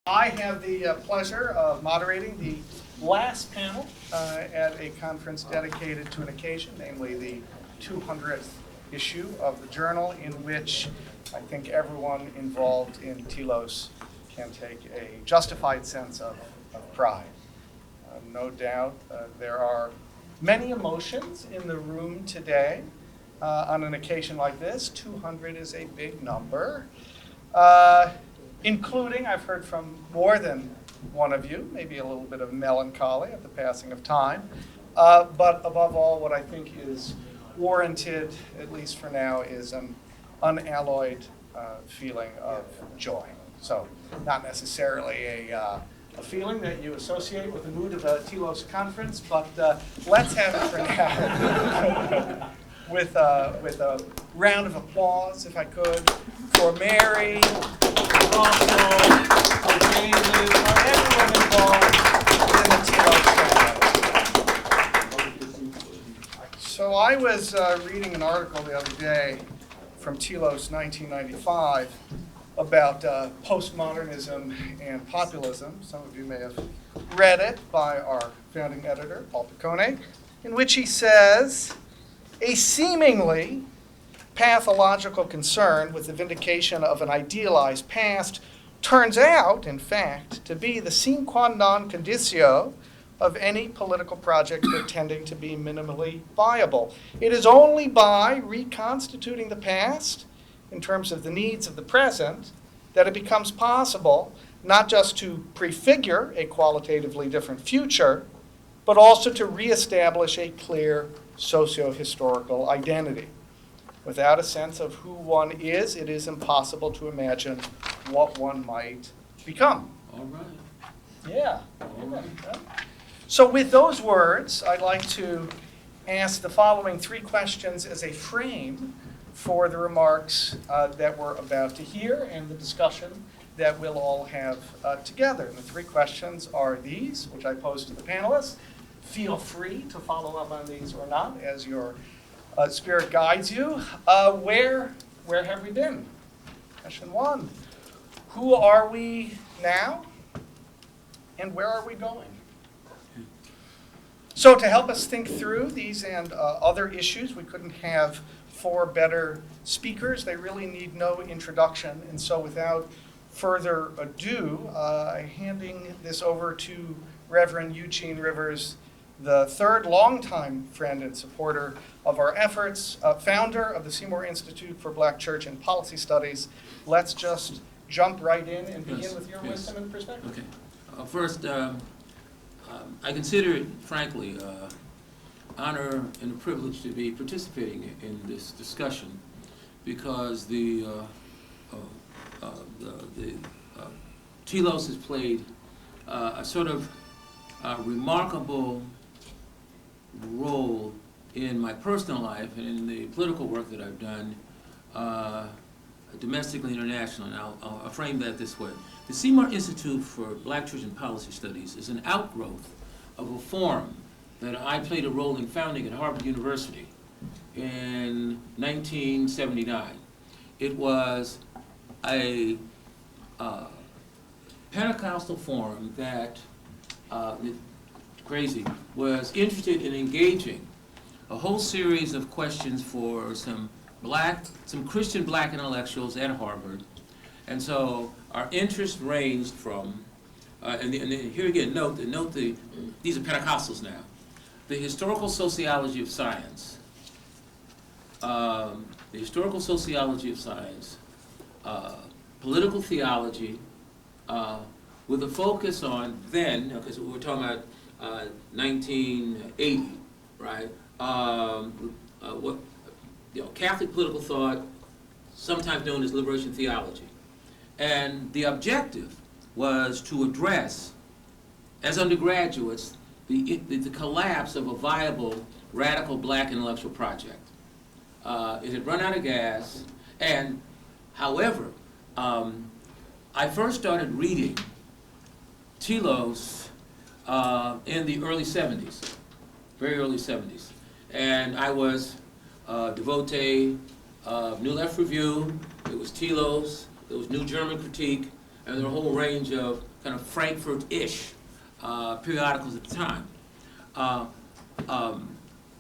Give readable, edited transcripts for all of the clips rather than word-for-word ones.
I have the pleasure of moderating the last panel at a conference dedicated to an occasion, namely the 200th issue of the journal, in which I think everyone involved in Telos can take a justified sense of pride. No doubt there are many emotions in the room today on an occasion like this. 200 is a big number. Including, I've heard from more than one of you, maybe a little bit of melancholy at the passing of time. But above all, what I think is warranted, at least for now, is an unalloyed feeling of joy. So not necessarily a feeling that you associate with the mood of a Telos conference, but let's have it for now with a round of applause, if I could, for Mary, for Russell, for David, for everyone involved in the Telos family. So I was reading an article the other day from Telos 1995 about postmodernism and populism. Some of you may have read it, by our founding editor, Paul Piccone, in which he says, a seemingly pathological concern with the vindication of an idealized past turns out, in fact, to be the sine qua non conditio of any political project pretending to be minimally viable. It is only by reconstituting the past in terms of the needs of the present that it becomes possible not just to prefigure a qualitatively different future, but also to reestablish a clear socio-historical identity. Without a sense of who one is, it is impossible to imagine what one might become. All right. Yeah. All right. So with those words, I'd like to ask the following three questions as a frame for the remarks that we're about to hear and the discussion that we'll all have together. And the three questions are these, which I pose to the panelists. Feel free to follow up on these or not as your spirit guides you. Where have we been? Question one. Who are we now? And where are we going? So to help us think through these and other issues, we couldn't have four better speakers. They really need no introduction. And so without further ado, handing this over to Reverend Eugene Rivers, the third longtime friend and supporter of our efforts, founder of the Seymour Institute for Black Church and Policy Studies. Let's just jump right in and begin with your wisdom and perspective. Okay. First, I consider it, frankly, honor and a privilege to be participating in this discussion, because the Telos has played a sort of remarkable role in my personal life and in the political work that I've done, domestically and internationally. And I'll frame that this way. The Seymour Institute for Black Church and Policy Studies is an outgrowth of a forum that I played a role in founding at Harvard University in 1979. It was a Pentecostal forum that was interested in engaging a whole series of questions for some Christian black intellectuals at Harvard. And so our interest ranged from, and here again, these are Pentecostals now, the historical sociology of science, political theology, with a focus on then, because we're talking about 1980, right? Catholic political thought, sometimes known as liberation theology. And the objective was to address, as undergraduates, the collapse of a viable, radical black intellectual project. It had run out of gas, and however, I first started reading Telos in the early 70s, very early 70s. And I was a devotee of New Left Review, it was Telos, there was New German Critique, and there were a whole range of kind of Frankfurt-ish periodicals at the time.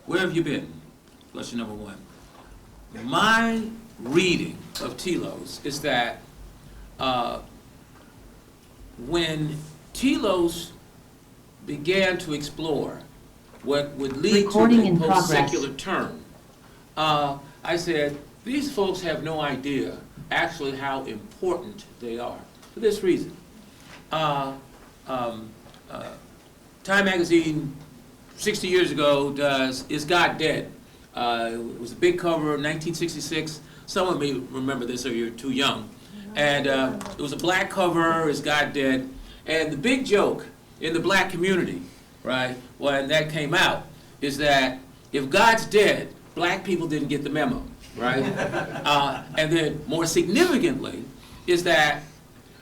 Where have you been? Question number one. My reading of Telos is that when Telos began to explore what would lead Recording to in a progress. post-secular turn, I said, these folks have no idea actually how important they are. For this reason. Time magazine 60 years ago does Is God Dead? It was a big cover in 1966. Someone may remember this if you're too young. And it was a black cover, Is God Dead? And the big joke in the black community, right, when that came out, is that if God's dead, black people didn't get the memo, right? And then more significantly is that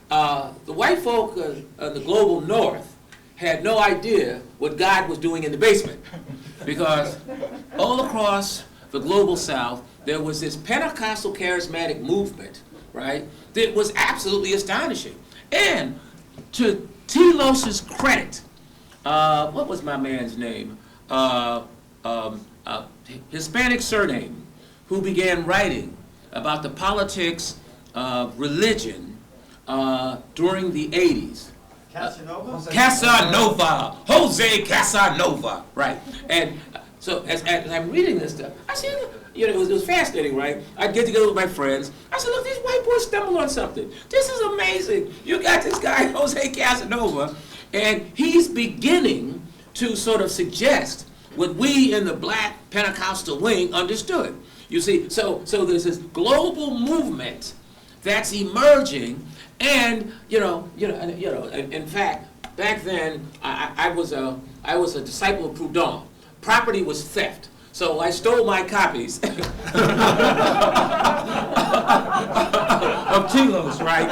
the white folk of the global north had no idea what God was doing in the basement. Because all across the global south, there was this Pentecostal charismatic movement, right, that was absolutely astonishing. And to Telos's credit, what was my man's name? Hispanic surname, who began writing about the politics of religion during the 80s. Casanova, Jose Casanova, right? And so as I'm reading this stuff, I said, you know, it was fascinating, right? I'd get together with my friends. I said, look, these white boys stumbled on something. This is amazing. You got this guy, Jose Casanova, and he's beginning to sort of suggest what we in the black Pentecostal wing understood. You see, so there's this global movement that's emerging. And in fact, back then I was a disciple of Proudhon. Property was theft, so I stole my copies of Telos, right?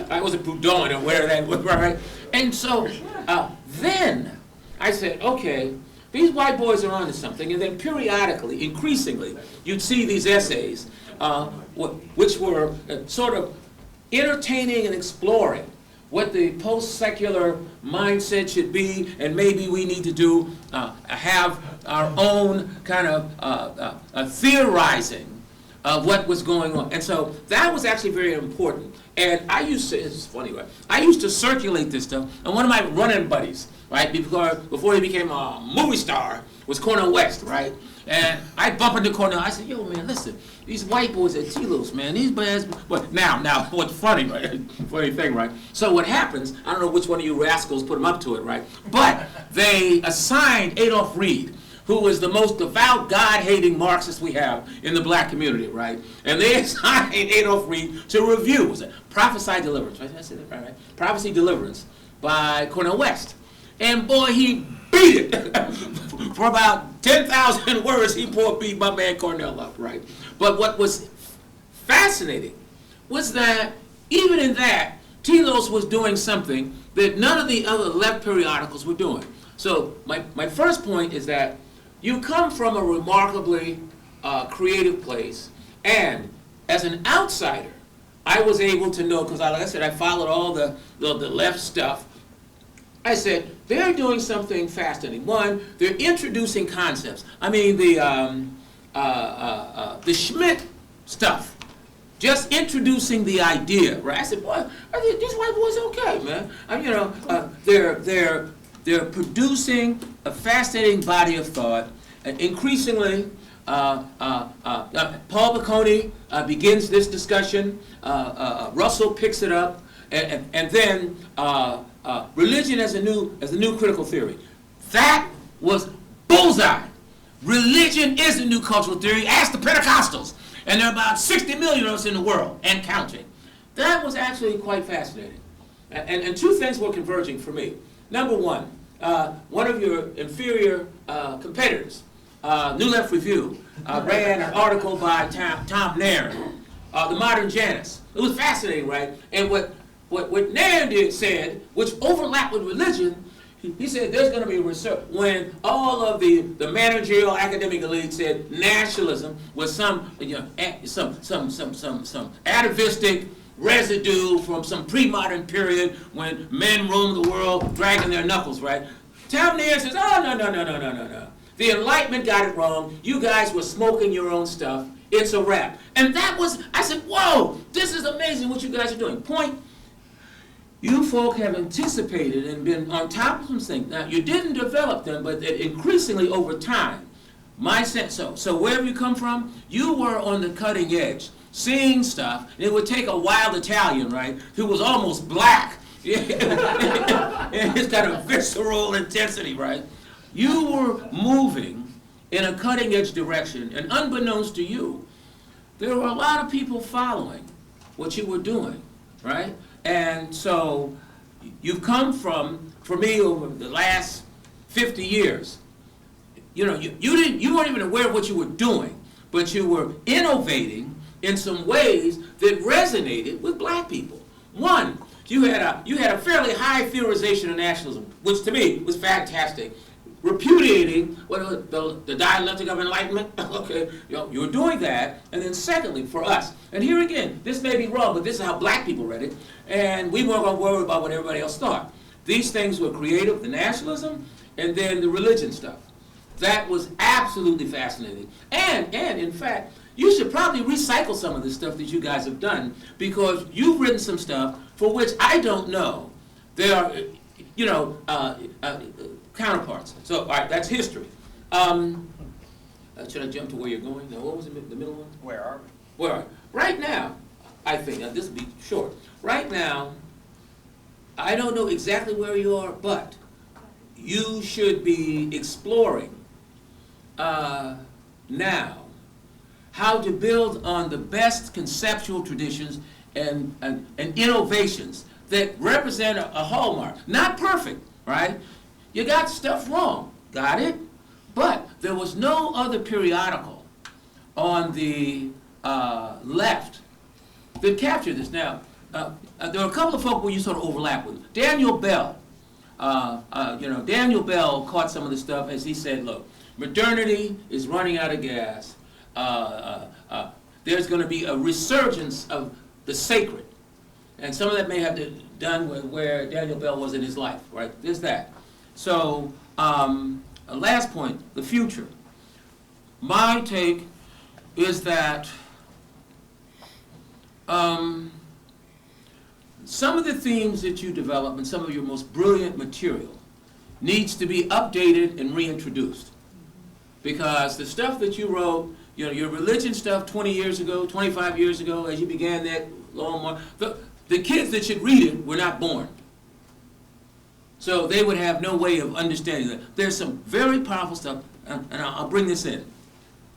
I was a Proudhon or whatever that was, right? And so then I said, okay, these white boys are onto something. And then periodically, increasingly, you'd see these essays, which were sort of entertaining and exploring what the post-secular mindset should be, and maybe we need to do have our own kind of theorizing of what was going on. And so that was actually very important. And I used to, it's funny, right? I used to circulate this stuff, and one of my running buddies, right, before he became a movie star, was Cornel West, right? And I'd bump into Cornel. I said, yo, man, listen, these white boys at Telos, man, these boys, but now, what's funny, right? Funny thing, right? So what happens, I don't know which one of you rascals put them up to it, right? But they assigned Adolph Reed, who was the most devout, God-hating Marxist we have in the black community, right? And they assigned Adolph Reed to review, was it Prophesy Deliverance, right? Did I say that right? Prophecy Deliverance by Cornel West. And boy, he beat it. For about 10,000 words, he beat my man Cornel up, right? But what was fascinating was that even in that, Telos was doing something that none of the other left periodicals were doing. So my first point is that you come from a remarkably creative place, and as an outsider, I was able to know, because like I said, I followed all the left stuff. I said, they're doing something fascinating. One, they're introducing concepts. I mean, the Schmidt stuff, just introducing the idea, right? I said, boy, these white boys okay, man. They're producing a fascinating body of thought, and increasingly, Paul Bocconi begins this discussion. Russell picks it up, and then religion as a new critical theory. That was bullseye. Religion is a new cultural theory. Ask the Pentecostals, and there are about 60 million of us in the world and counting. That was actually quite fascinating, and two things were converging for me. Number one of your inferior competitors, New Left Review, ran an article by Tom Nairn, The Modern Janus. It was fascinating, right? And what Nairn said, which overlapped with religion, he said there's going to be research. When all of the managerial academic elite said nationalism was some atavistic residue from some pre-modern period when men roamed the world dragging their knuckles, right? Tavernier says, oh, no. The Enlightenment got it wrong. You guys were smoking your own stuff. It's a wrap. And that was, I said, whoa, this is amazing what you guys are doing. Point, you folk have anticipated and been on top of some things. Now, you didn't develop them, but increasingly over time, my sense, so wherever you come from, you were on the cutting edge, seeing stuff. It would take a wild Italian, right, who was almost black, and his kind of visceral intensity, right? You were moving in a cutting edge direction, and unbeknownst to you, there were a lot of people following what you were doing, right? And so you've come from, for me, over the last 50 years, you weren't even aware of what you were doing, but you were innovating in some ways that resonated with black people. One, you had a fairly high theorization of nationalism, which to me was fantastic, repudiating the dialectic of enlightenment. Okay, you were doing that. And then secondly, for us, and here again, this may be wrong, but this is how black people read it, and we weren't going to worry about what everybody else thought. These things were creative, the nationalism, and then the religion stuff. That was absolutely fascinating. And in fact, you should probably recycle some of the stuff that you guys have done, because you've written some stuff for which I don't know. There are, counterparts. So, all right, that's history. Should I jump to where you're going? Now, what was the middle one? Where are we? Where are we? Right now, I think, now this will be short. Right now, I don't know exactly where you are, but you should be exploring now how to build on the best conceptual traditions and innovations that represent a hallmark. Not perfect, right? You got stuff wrong, got it? But there was no other periodical on the left that captured this. Now, there are a couple of folk where you sort of overlap with. Daniel Bell, Daniel Bell caught some of the stuff as he said, look, modernity is running out of gas. There's going to be a resurgence of the sacred. And some of that may have done with where Daniel Bell was in his life, right? There's that. So, last point, the future. My take is that some of the themes that you develop and some of your most brilliant material needs to be updated and reintroduced. Because the stuff that you wrote, your religion stuff 20 years ago, 25 years ago, as you began that long more, the kids that should read it were not born. So they would have no way of understanding that. There's some very powerful stuff, and I'll bring this in.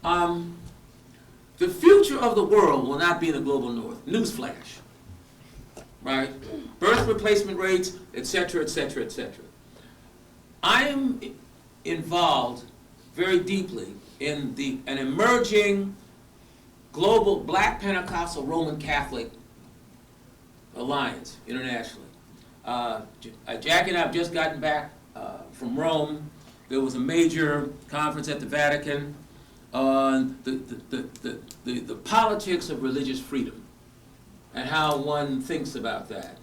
The future of the world will not be in the global north. Newsflash. Right? Birth replacement rates, et cetera, et cetera, et cetera. I am involved very deeply in an emerging global Black Pentecostal Roman Catholic alliance internationally. Jackie and I have just gotten back from Rome. There was a major conference at the Vatican on the politics of religious freedom and how one thinks about that.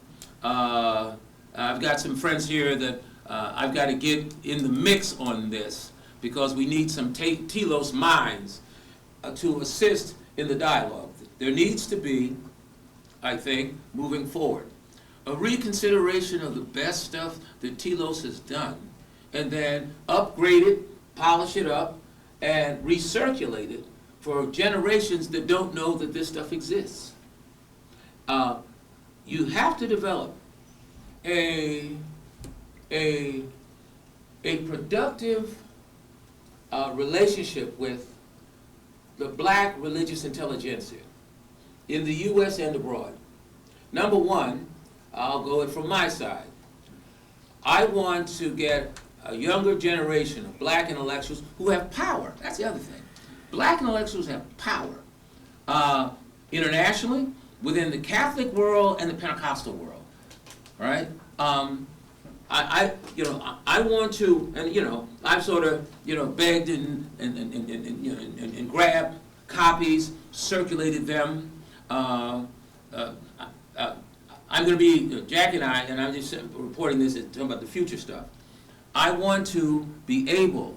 I've got some friends here that I've got to get in the mix on this because we need some Telos minds to assist in the dialogue. There needs to be, I think, moving forward, a reconsideration of the best stuff that Telos has done, and then upgrade it, polish it up, and recirculate it for generations that don't know that this stuff exists. You have to develop a productive relationship with the Black religious intelligentsia in the U.S. and abroad. Number one, I'll go it from my side. I want to get a younger generation of Black intellectuals who have power. That's the other thing. Black intellectuals have power internationally, within the Catholic world and the Pentecostal world, right? I want to, and I've sort of, begged and grabbed copies, circulated them. I'm going to be, Jackie and I'm just reporting this, talking about the future stuff. I want to be able,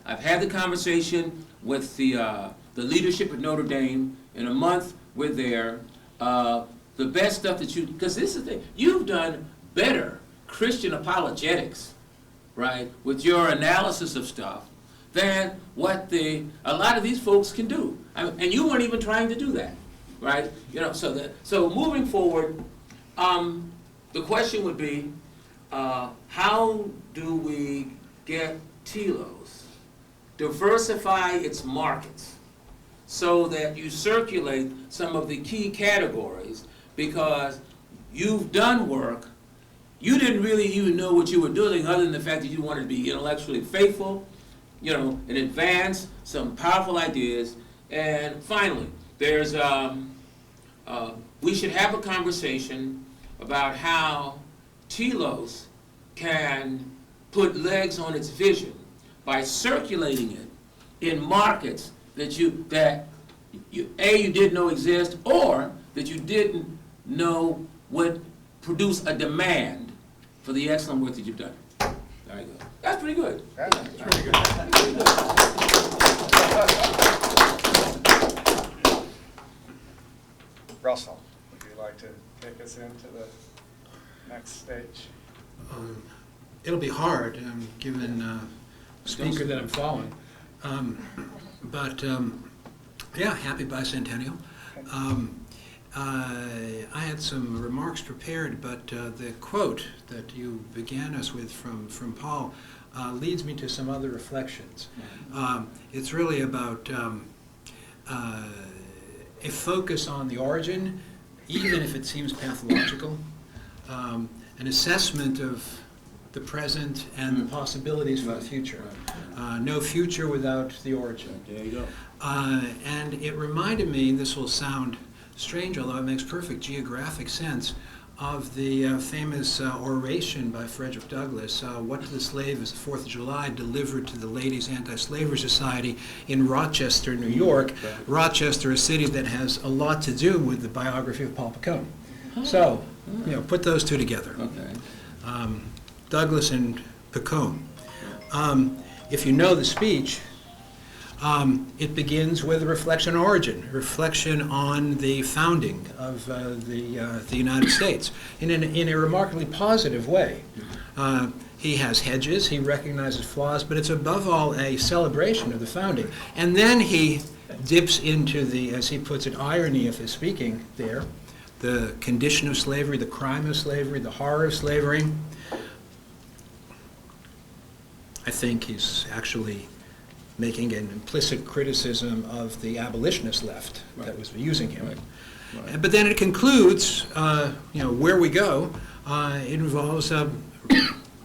I've had the conversation with the leadership at Notre Dame. In a month, we're there. The best stuff that you, because this is the thing, you've done better Christian apologetics, right, with your analysis of stuff than what a lot of these folks can do. And you weren't even trying to do that, right? So moving forward, the question would be, how do we get Telos diversify its markets so that you circulate some of the key categories, because you've done work, you didn't really even know what you were doing other than the fact that you wanted to be intellectually faithful, and advance some powerful ideas. And finally, there's, we should have a conversation about how Telos can put legs on its vision by circulating it in markets that you didn't know exist, or that you didn't know would produce a demand for the excellent work that you've done. There you go. That's pretty good. That's pretty good. Russell, would you like to take us into the next stage? It'll be hard, given the speaker that I'm following. Yeah, happy bicentennial. I had some remarks prepared, but the quote that you began us with from Paul leads me to some other reflections. It's really about a focus on the origin, even if it seems pathological, an assessment of the present and the possibilities for the future. No future without the origin. There you go. And it reminded me, this will sound strange, although it makes perfect geographic sense, of the famous oration by Frederick Douglass, What to the Slave is the 4th of July, delivered to the Ladies' Anti-Slavery Society in Rochester, New York. Rochester, a city that has a lot to do with the biography of Paul Picone. So, put those two together. Okay. Douglass and Picone. If you know the speech, it begins with a reflection on origin, reflection on the founding of the United States in a remarkably positive way. He has hedges, he recognizes flaws, but it's above all a celebration of the founding. And then he dips into the, as he puts it, irony of his speaking there, the condition of slavery, the crime of slavery, the horror of slavery. I think he's actually making an implicit criticism of the abolitionist left that was using him. Right. But then it concludes, where we go, it involves the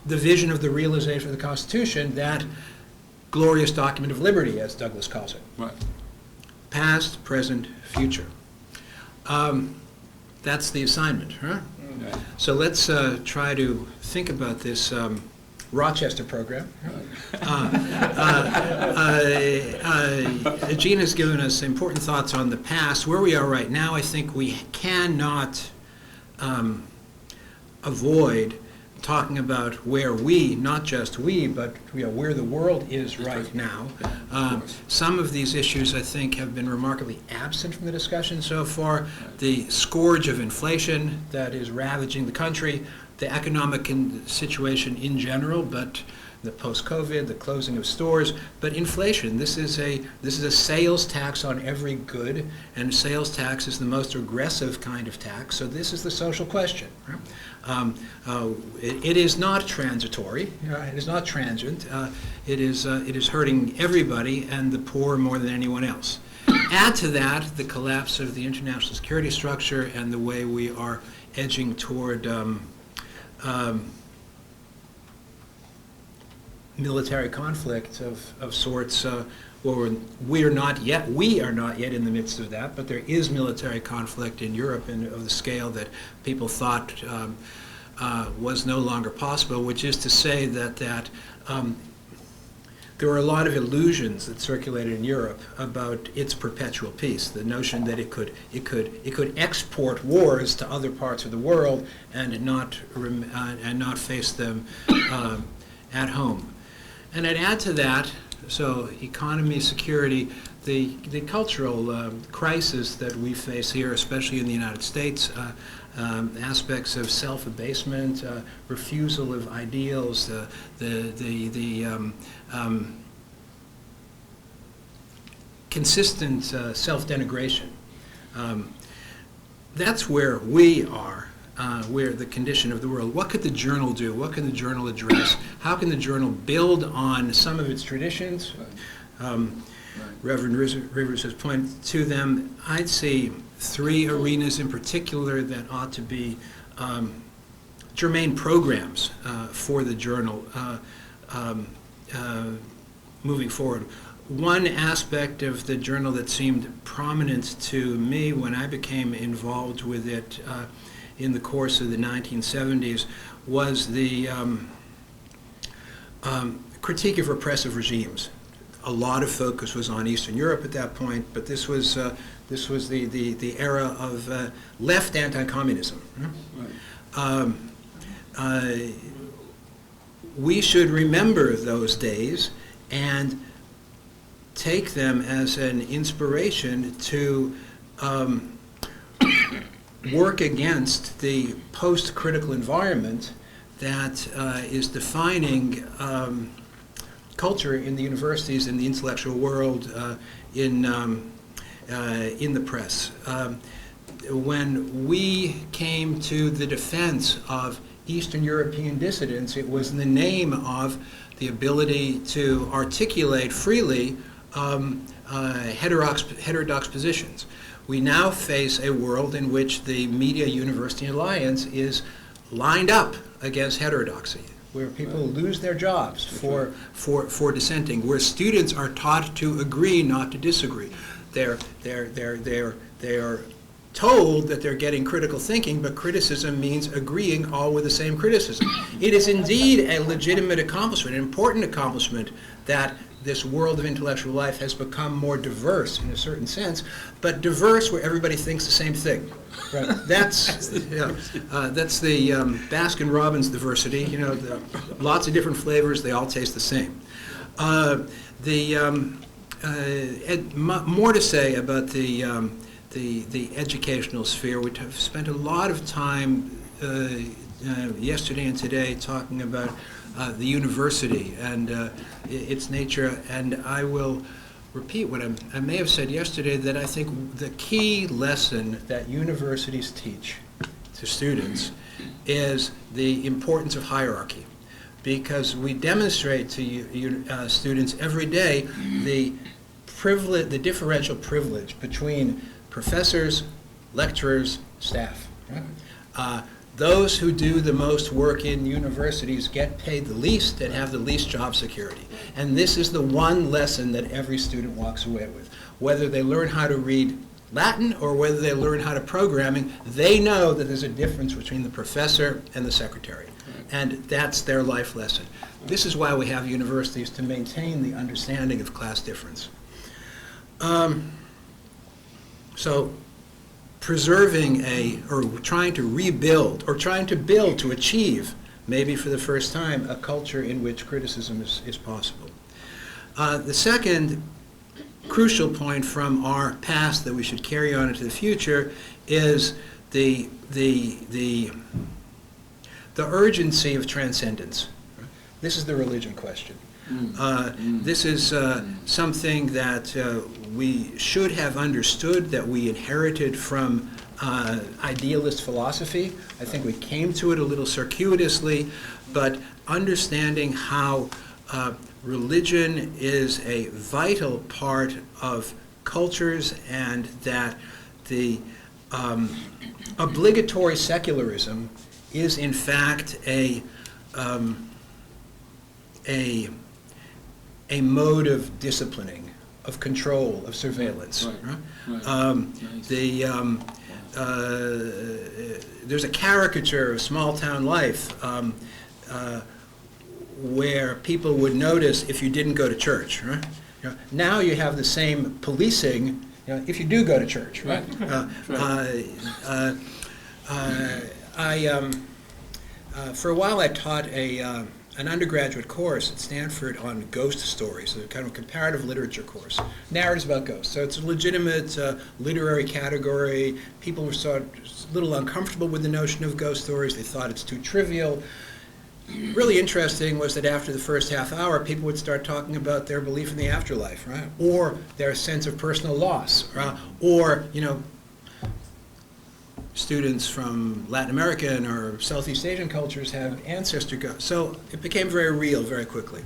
vision of the realization of the Constitution, that glorious document of liberty, as Douglass calls it. Right. Past, present, future. That's the assignment, huh? Right. So let's try to think about this Rochester program. Eugene has given us important thoughts on the past. Where we are right now, I think we cannot avoid talking about where we, not just we, but where the world is right now. Some of these issues, I think, have been remarkably absent from the discussion so far. The scourge of inflation that is ravaging the country, the economic situation in general, but the post-COVID, the closing of stores, but inflation. This is a sales tax on every good, and sales tax is the most aggressive kind of tax. So this is the social question. Right? It is not transitory. It is not transient. It is hurting everybody, and the poor more than anyone else. Add to that the collapse of the international security structure and the way we are edging toward military conflict of sorts. We are not yet in the midst of that, but there is military conflict in Europe and of the scale that people thought was no longer possible, which is to say that there were a lot of illusions that circulated in Europe about its perpetual peace. The notion that it could export wars to other parts of the world and not face them at home. And I'd add to that, so economy, security, the cultural crisis that we face here, especially in the United States, aspects of self-abasement, refusal of ideals, consistent self-denigration. That's where we are, where the condition of the world. What could the journal do? What can the journal address? How can the journal build on some of its traditions? Reverend Rivers has pointed to them. I'd say 3 arenas in particular that ought to be germane programs for the journal moving forward. One aspect of the journal that seemed prominent to me when I became involved with it in the course of the 1970s was the critique of repressive regimes. A lot of focus was on Eastern Europe at that point, but this was the era of left anti-communism. Right. We should remember those days and take them as an inspiration to work against the post-critical environment that is defining culture in the universities, in the intellectual world, in the press. When we came to the defense of Eastern European dissidents, it was in the name of the ability to articulate freely heterodox positions. We now face a world in which the Media University Alliance is lined up against heterodoxy, where people lose their jobs for dissenting, where students are taught to agree, not to disagree. They are told that they're getting critical thinking, but criticism means agreeing all with the same criticism. It is indeed a legitimate accomplishment, an important accomplishment, that this world of intellectual life has become more diverse in a certain sense, but diverse where everybody thinks the same thing. Right. That's the Baskin-Robbins diversity. You know, lots of different flavors. They all taste the same. More to say about the educational sphere. We have spent a lot of time yesterday and today talking about the university and its nature, and I will repeat what I may have said yesterday, that I think the key lesson that universities teach to students is the importance of hierarchy, because we demonstrate to students every day the differential privilege between professors, lecturers, staff. Right? Those who do the most work in universities get paid the least and have the least job security. And this is the one lesson that every student walks away with. Whether they learn how to read Latin or whether they learn how to programming, they know that there's a difference between the professor and the secretary. And that's their life lesson. This is why we have universities, to maintain the understanding of class difference. So preserving or trying to rebuild, or trying to build to achieve, maybe for the first time, a culture in which criticism is possible. The second crucial point from our past that we should carry on into the future is the urgency of transcendence. This is the religion question. This is something that we should have understood, that we inherited from idealist philosophy. I think we came to it a little circuitously, but understanding how religion is a vital part of cultures, and that the obligatory secularism is in fact a mode of disciplining, of control, of surveillance. Right. There's a caricature of small town life where people would notice if you didn't go to church, right? Now you have the same policing, if you do go to church, right? For a while I taught an undergraduate course at Stanford on ghost stories, a kind of comparative literature course, narratives about ghosts. So it's a legitimate literary category. People were sort of a little uncomfortable with the notion of ghost stories. They thought it's too trivial. Really interesting was that after the first half hour, people would start talking about their belief in the afterlife, right? Or their sense of personal loss, or, students from Latin American or Southeast Asian cultures have ancestor ghosts. So it became very real very quickly.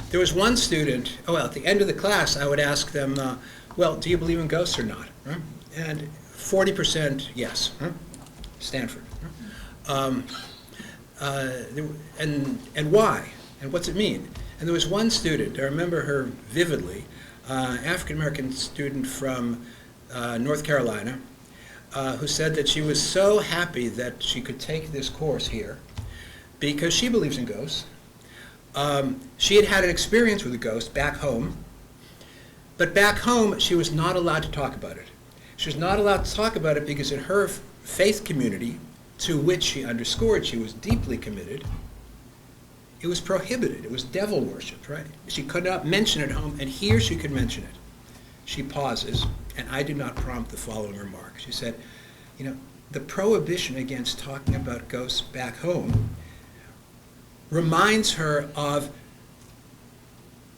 There was one student, at the end of the class, I would ask them, do you believe in ghosts or not? And 40% yes, Stanford. And why? And what's it mean? And there was one student, I remember her vividly, African-American student from North Carolina, who said that she was so happy that she could take this course here because she believes in ghosts. She had had an experience with a ghost back home, but back home she was not allowed to talk about it. She was not allowed to talk about it because in her faith community, to which she underscored she was deeply committed, it was prohibited. It was devil worship, right? She could not mention it at home, and here she could mention it. She pauses, and I do not prompt the following remark. She said, the prohibition against talking about ghosts back home reminds her of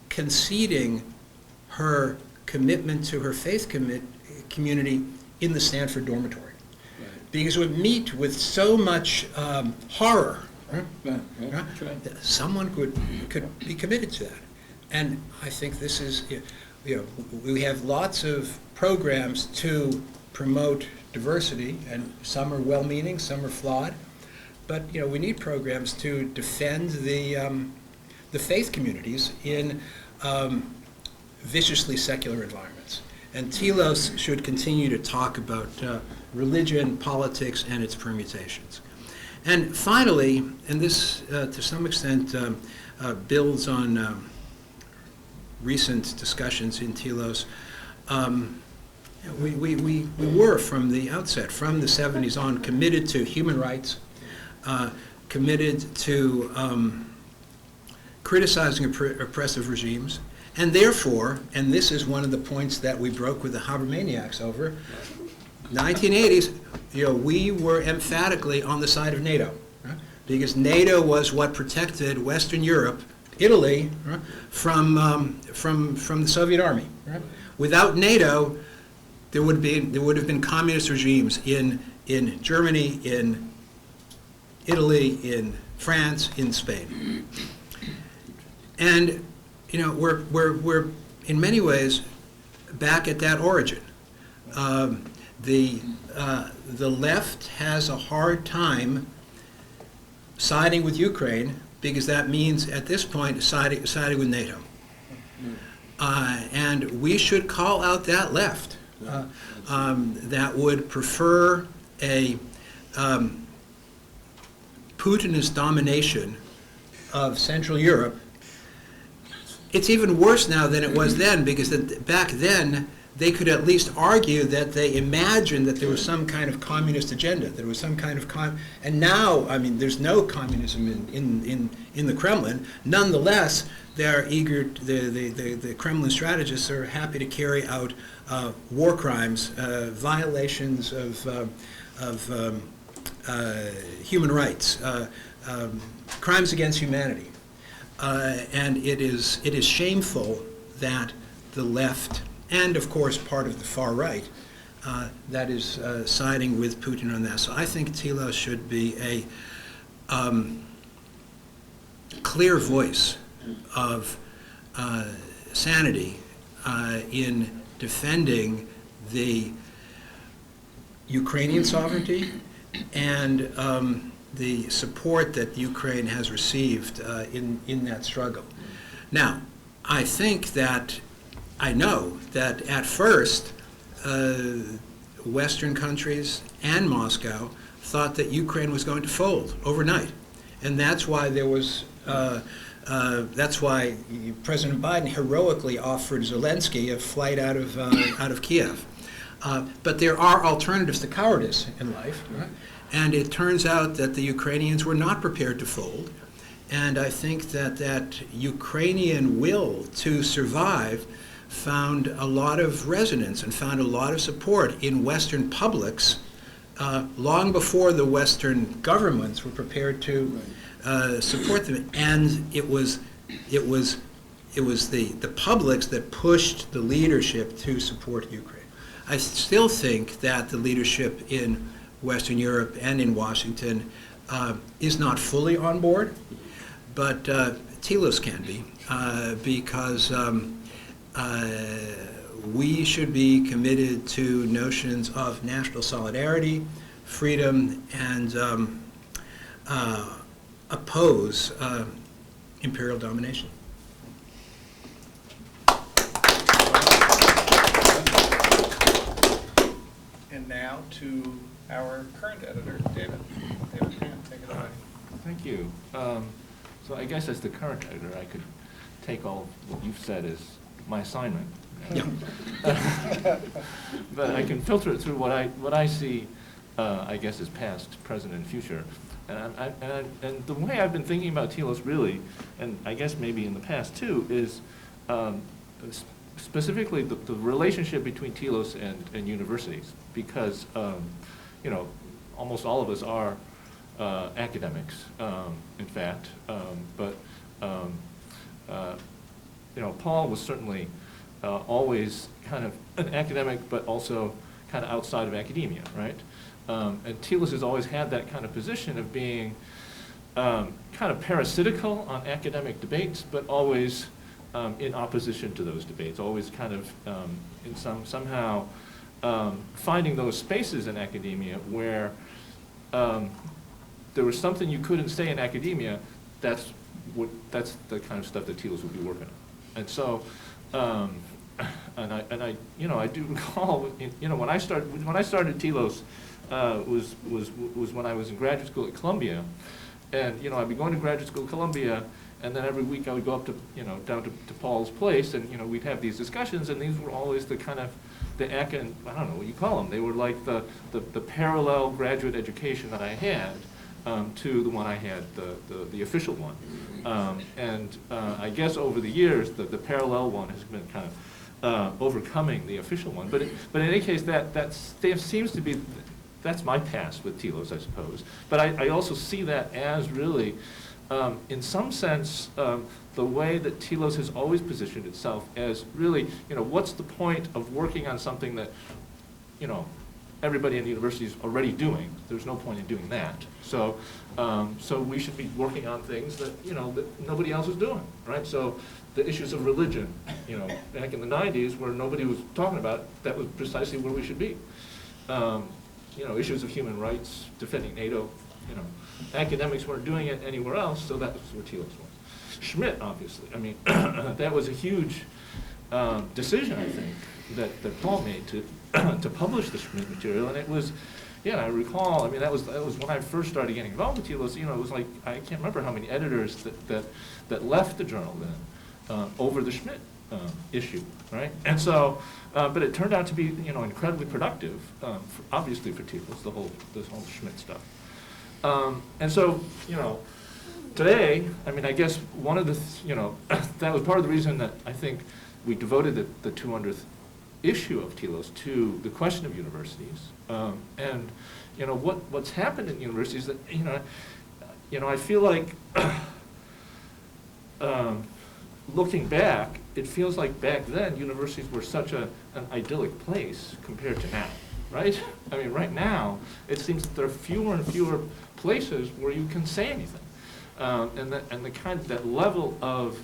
conceding her commitment to her faith community in the Stanford dormitory. Because it would meet with so much horror. That someone could be committed to that. And I think this is, we have lots of programs to promote diversity, and some are well-meaning, some are flawed. But we need programs to defend the faith communities in viciously secular environments. And Telos should continue to talk about religion, politics, and its permutations. And finally, and this to some extent builds on recent discussions in Telos, we were from the outset, from the 70s on, committed to human rights, committed to criticizing oppressive regimes, and therefore, and this is one of the points that we broke with the Habermaniacs over, 1980s, we were emphatically on the side of NATO, right? Because NATO was what protected Western Europe, Italy, right, from the Soviet Army. Right? Without NATO, there would have been communist regimes in Germany, in Italy, in France, in Spain, and we're in many ways back at that origin. The left has a hard time siding with Ukraine because that means at this point siding with NATO. And we should call out that left that would prefer a Putinist domination of Central Europe. It's even worse now than it was then, because back then they could at least argue that they imagined that there was some kind of communist agenda. There was some kind of and now, there's no communism in the Kremlin. Nonetheless, they're eager. The Kremlin strategists are happy to carry out war crimes, violations of human rights, crimes against humanity. And it is shameful that the left, and of course part of the far right, that is siding with Putin on that. So I think Telos should be a clear voice of sanity in defending the Ukrainian sovereignty and the support that Ukraine has received in that struggle. Now, I know that at first Western countries and Moscow thought that Ukraine was going to fold overnight. And that's why there was, that's why President Biden heroically offered Zelensky a flight out of Kiev. But there are alternatives to cowardice in life, right? And it turns out that the Ukrainians were not prepared to fold. And I think that that Ukrainian will to survive found a lot of resonance and found a lot of support in Western publics long before the Western governments were prepared to support them. And it was the publics that pushed the leadership to support Ukraine. I still think that the leadership in Western Europe and in Washington is not fully on board, but Telos can be, because we should be committed to notions of national solidarity, freedom, and oppose imperial domination. And now to our current editor, David. David, take it away. Thank you. So I guess as the current editor, I could take all what you've said as my assignment. Yeah. But I can filter it through what I see, I guess, as past, present, and future. And the way I've been thinking about Telos really, and I guess maybe in the past too, is specifically the relationship between Telos and universities, because you know, almost all of us are academics, in fact, but you know, Paul was certainly always kind of an academic, but also kind of outside of academia, right? And Telos has always had that kind of position of being kind of parasitical on academic debates, but always in opposition to those debates, always kind of in somehow finding those spaces in academia where there was something you couldn't say in academia. That's the kind of stuff that Telos would be working on. And so, and I you know, I do recall, you know, when I started Telos was when I was in graduate school at Columbia, and you know, I'd be going to graduate school at Columbia, and then every week I would go up to, you know, down to Paul's place, and you know, we'd have these discussions, and these were always the kind of I don't know what you call them. They were like the parallel graduate education that I had to the one I had, the official one. And I guess over the years, the parallel one has been kind of overcoming the official one. But in any case, that seems to be, that's my past with Telos, I suppose. But I also see that as really, in some sense, the way that Telos has always positioned itself as really, you know, what's the point of working on something that, you know, everybody in the university is already doing? There's no point in doing that. So, so we should be working on things that, you know, that nobody else is doing, right? So the issues of religion, you know, back in the 90s where nobody was talking about it, that was precisely where we should be. You know, issues of human rights, defending NATO, you know, academics weren't doing it anywhere else, so that was where Telos was. Schmidt, obviously, I mean, that was a huge decision, I think, that Paul made to publish the Schmidt material, and it was, yeah, I recall, I mean, that was when I first started getting involved with Telos. You know, it was like, I can't remember how many editors that left the journal then over the Schmidt issue, right? And so, but it turned out to be, you know, incredibly productive, obviously for Telos, this whole Schmidt stuff. And so, you know, today, I mean, I guess one of the, you know, that was part of the reason that I think we devoted the 200th issue of Telos to the question of universities. And, you know, what's happened in universities that, you know, I feel like, looking back, it feels like back then universities were such an idyllic place compared to now, right? I mean, right now, it seems that there are fewer and fewer places where you can say anything. And the kind of that level of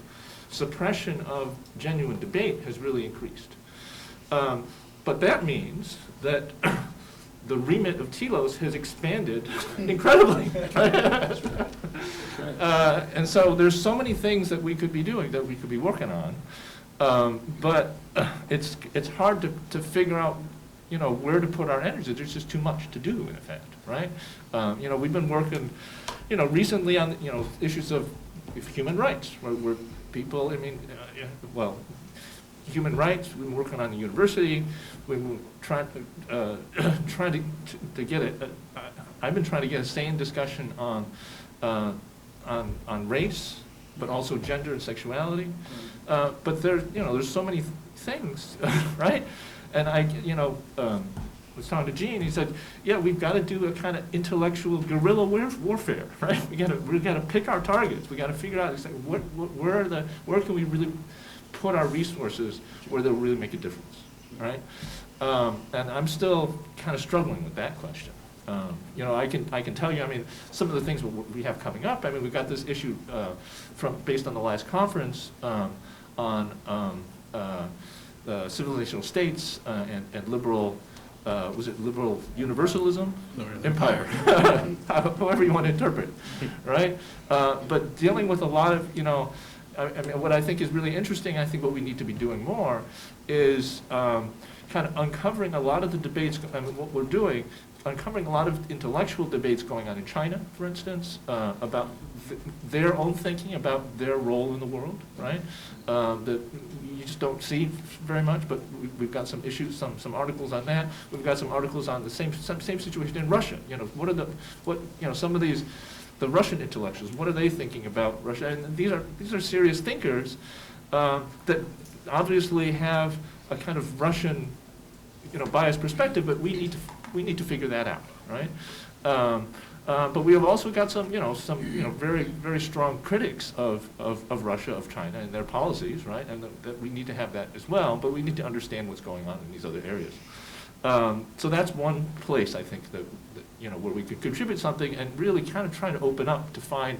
suppression of genuine debate has really increased. But that means that the remit of Telos has expanded incredibly. And so there's so many things that we could be doing, that we could be working on. But it's hard to figure out where to put our energy. There's just too much to do, in effect, right? We've been working, recently on, issues of human rights, where people, human rights, we've been working on the university, we've been trying to get it. I've been trying to get a sane discussion on race, but also gender and sexuality. But there's so many things, right? And I was talking to Eugene. He said, "Yeah, we've got to do a kind of intellectual guerrilla warfare, right? We got to pick our targets. We got to figure out where can we really put our resources where they'll really make a difference, right?" And I'm still kind of struggling with that question. I can tell you, some of the things we have coming up. We've got this issue based on the last conference on civilizational states and liberal. Was it liberal universalism? Empire. However you want to interpret, right? But dealing with a lot of, what I think is really interesting, I think what we need to be doing more is kind of uncovering a lot of the debates, what we're doing, uncovering a lot of intellectual debates going on in China, for instance, about their own thinking about their role in the world, right? That you just don't see very much, but we've got some issues, some articles on that. We've got some articles on the same situation in Russia. Some of these, the Russian intellectuals, what are they thinking about Russia? And these are serious thinkers that obviously have a kind of Russian, biased perspective, but we need to figure that out, right? But we have also got some very, very strong critics of Russia, of China, and their policies, right? And that we need to have that as well, but we need to understand what's going on in these other areas. So that's one place, I think, that where we could contribute something and really kind of try to open up to find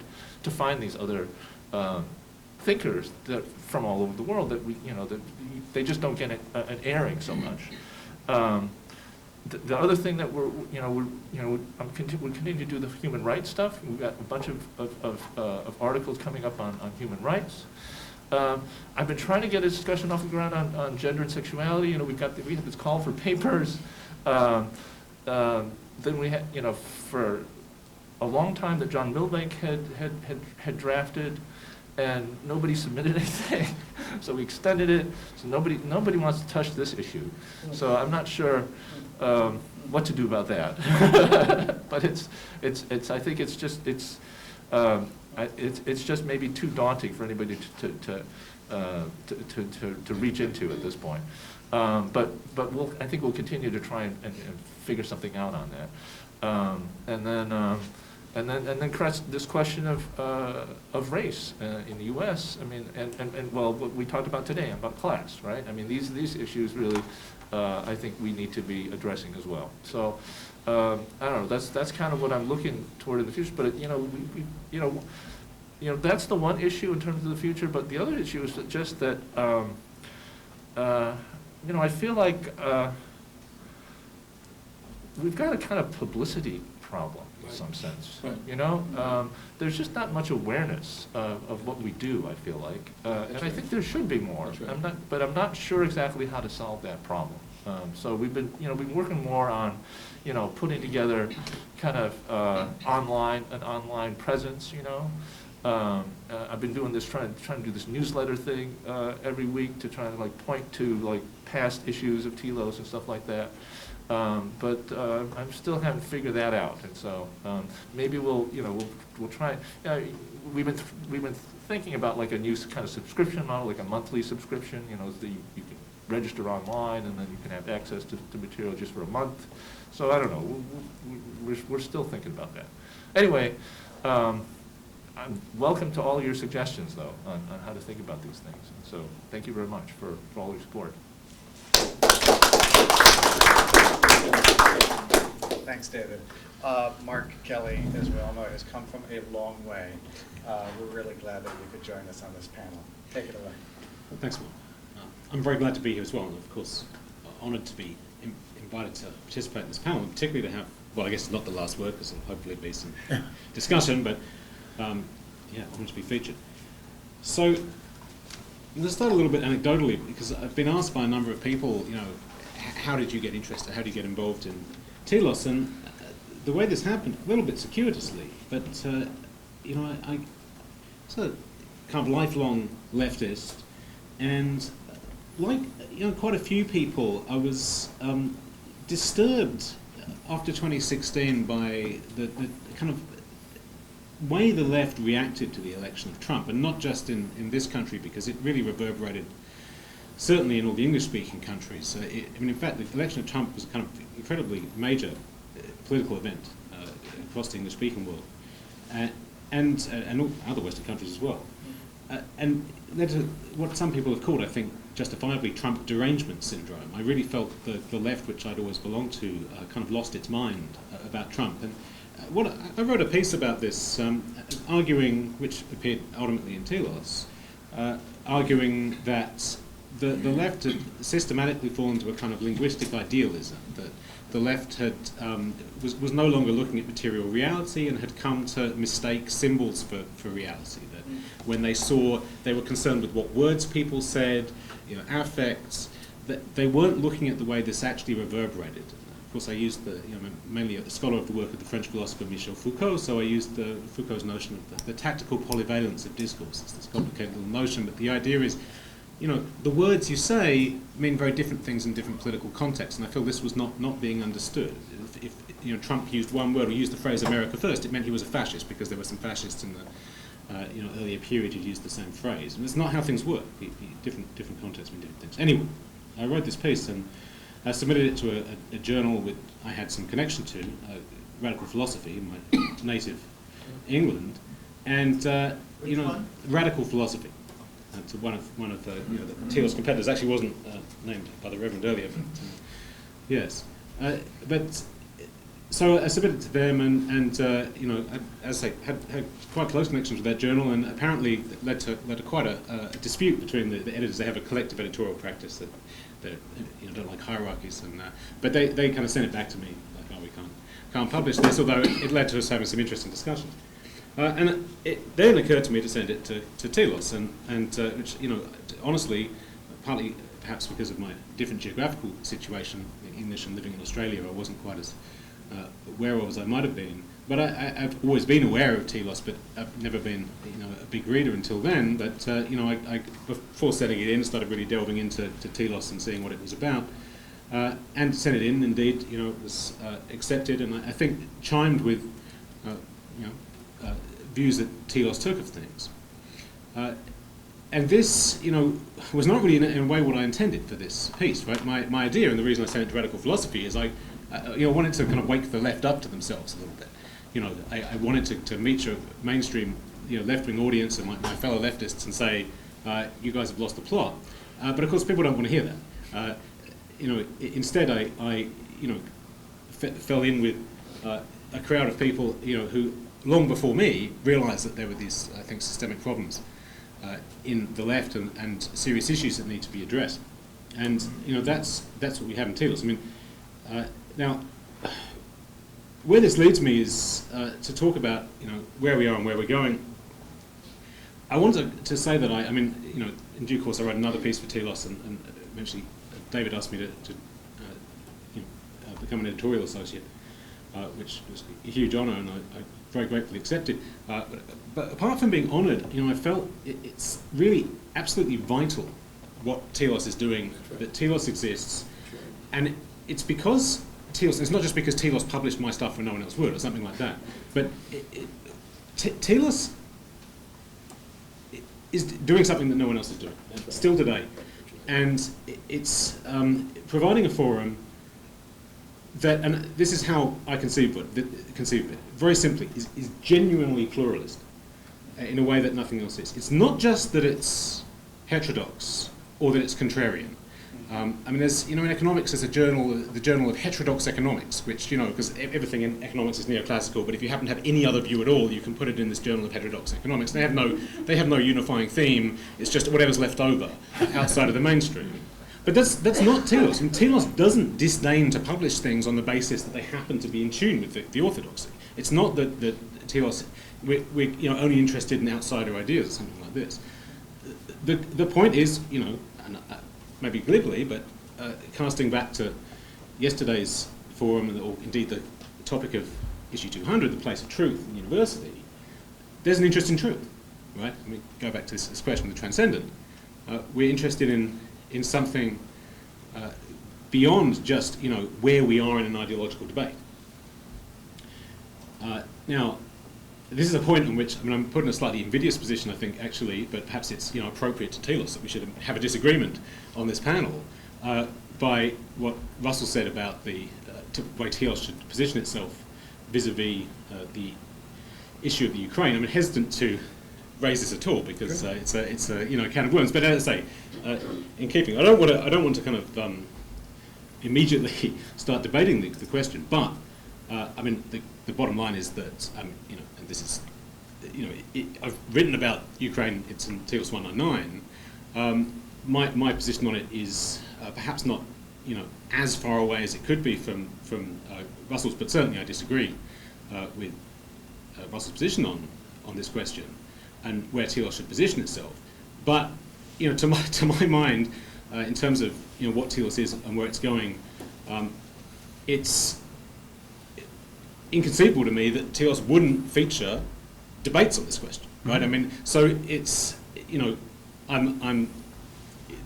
these other thinkers that from all over the world that that they just don't get an airing so much. The other thing that we're continuing to do the human rights stuff. We've got a bunch of articles coming up on human rights. I've been trying to get a discussion off the ground on gender and sexuality. We have this call for papers. Then we had, for a long time that John Milbank had drafted, and nobody submitted anything. So we extended it. So nobody wants to touch this issue. So I'm not sure what to do about that. But I think it's just maybe too daunting for anybody to reach into at this point. But I think we'll continue to try and figure something out on that. And then this question of race in the U.S. And what we talked about today about class, right? These issues really, I think we need to be addressing as well. So I don't know. That's kind of what I'm looking toward in the future. But that's the one issue in terms of the future. But the other issue is just that I feel like we've got a kind of publicity problem in some sense. Right. There's just not much awareness of what we do, I feel like. And I think there should be more. Right. I'm not sure exactly how to solve that problem. So we've been working more on, putting together kind of an online presence, I've been doing this, trying to do this newsletter thing every week to try to point to past issues of Telos and stuff like that. But I still haven't figured that out, and so maybe we'll try. We've been thinking about a new kind of subscription model, like a monthly subscription. You can register online, and then you can have access to material just for a month. So I don't know. We're still thinking about that. Anyway, I'm welcome to all your suggestions, though, on how to think about these things. And so thank you very much for all your support. Thanks, David. Mark Kelly, as we all know, has come from a long way. We're really glad that you could join us on this panel. Take it away. Thanks, Mark. I'm very glad to be here as well, and of course, honoured to be invited to participate in this panel, and particularly to have, well, I guess not the last word, because there'll hopefully be some discussion, but honoured to be featured. So, I'm going to start a little bit anecdotally, because I've been asked by a number of people, how did you get interested? How did you get involved in Telos? And the way this happened, a little bit circuitously, but you know, I sort of kind of lifelong leftist, and like, you know, quite a few people, I was disturbed after 2016 by the kind of way the left reacted to the election of Trump, and not just in this country, because it really reverberated certainly in all the English-speaking countries. I mean, in fact, the election of Trump was a kind of incredibly major political event across the English-speaking world, and all other Western countries as well. And led to what some people have called, I think, justifiably, Trump derangement syndrome. I really felt the left, which I'd always belonged to, kind of lost its mind about Trump. And I wrote a piece about this, arguing, which appeared ultimately in Telos, arguing that the left had systematically fallen into a kind of linguistic idealism, that the left had was no longer looking at material reality and had come to mistake symbols for reality. That when they were concerned with what words people said, you know, affects, that they weren't looking at the way this actually reverberated. Of course, I used mainly a scholar of the work of the French philosopher Michel Foucault, so I used Foucault's notion of the tactical polyvalence of discourse. It's this complicated little notion, but the idea is, you know, the words you say mean very different things in different political contexts, and I feel this was not being understood. If you know, Trump used one word or used the phrase "America first," it meant he was a fascist, because there were some fascists in the earlier period who used the same phrase. And it's not how things work. Different contexts mean different things. Anyway, I wrote this piece and I submitted it to a journal which I had some connection to, Radical Philosophy, in my native England, and you know, one? Radical Philosophy. To one of the Telos competitors. Actually wasn't named by the Reverend earlier, but yes. But so I submitted to them, and you know, as I say, had quite close connections with that journal, and apparently led to quite a dispute between the editors. They have a collective editorial practice that don't like hierarchies, and but they kind of sent it back to me like, oh, we can't publish this, although it led to us having some interesting discussions. And it then occurred to me to send it to Telos, and which, you know, honestly, partly perhaps because of my different geographical situation, English and living in Australia, I wasn't quite as aware of as I might have been. But I've always been aware of Telos, but I've never been, you know, a big reader until then. But you know, I before setting it in, started really delving into Telos and seeing what it was about, and sent it in. Indeed, you know, it was accepted, and I think chimed with, you know, views that Telos took of things. And this, you know, was not really in a way what I intended for this piece, right? My idea, and the reason I sent it to Radical Philosophy, is I wanted to kind of wake the left up to themselves a little bit. You know, I wanted to meet your mainstream, you know, left-wing audience and my fellow leftists and say, you guys have lost the plot. But of course, people don't want to hear that. You know, instead, I you know, fell in with a crowd of people, you know, who long before me realised that there were these, I think, systemic problems in the left and serious issues that need to be addressed. And you know, that's what we have in Telos. I mean, now, where this leads me is to talk about, you know, where we are and where we're going. I want to say that I mean, you know, in due course I wrote another piece for Telos, and eventually David asked me to you know, become an editorial associate, which was a huge honour, and I very gratefully accepted. But apart from being honoured, you know, I felt it's really absolutely vital what Telos is doing, that Telos exists, and it's because Telos, it's not just because Telos published my stuff when no one else would, or something like that, but Telos is doing something that no one else is doing, still today. And it's providing a forum that, and this is how I conceive of it, very simply, is genuinely pluralist in a way that nothing else is. It's not just that it's heterodox or that it's contrarian. I mean, there's, you know, in economics there's a journal, the Journal of Heterodox Economics, which, you know, because everything in economics is neoclassical, but if you happen to have any other view at all, you can put it in this Journal of Heterodox Economics. They have no unifying theme. It's just whatever's left over outside of the mainstream. But that's not Telos. I mean, Telos doesn't disdain to publish things on the basis that they happen to be in tune with the orthodoxy. It's not that Telos, we're you know, only interested in outsider ideas or something like this. The point is, you know, and, maybe glibly, but casting back to yesterday's forum, or indeed the topic of issue 200, the place of truth in university, there's an interest in truth, right? I mean, go back to this question of the transcendent. We're interested in something beyond just, where we are in an ideological debate. Now, this is a point on which, I'm put in a slightly invidious position, I think, actually, but perhaps it's, appropriate to Telos that we should have a disagreement on this panel by what Russell said about the way Telos should position itself vis-a-vis the issue of the Ukraine. I'm hesitant to raise this at all because it's a can of worms. But as I say, in keeping, I don't want to kind of immediately start debating the question. But the bottom line is that and this is I've written about Ukraine. It's in Telos 199. My position on it is perhaps not as far away as it could be from Russell's, but certainly I disagree with Russell's position on this question and where Telos should position itself. But to my mind, in terms of what Telos is and where it's going, it's inconceivable to me that Telos wouldn't feature debates on this question, right? Mm-hmm. So it's I'm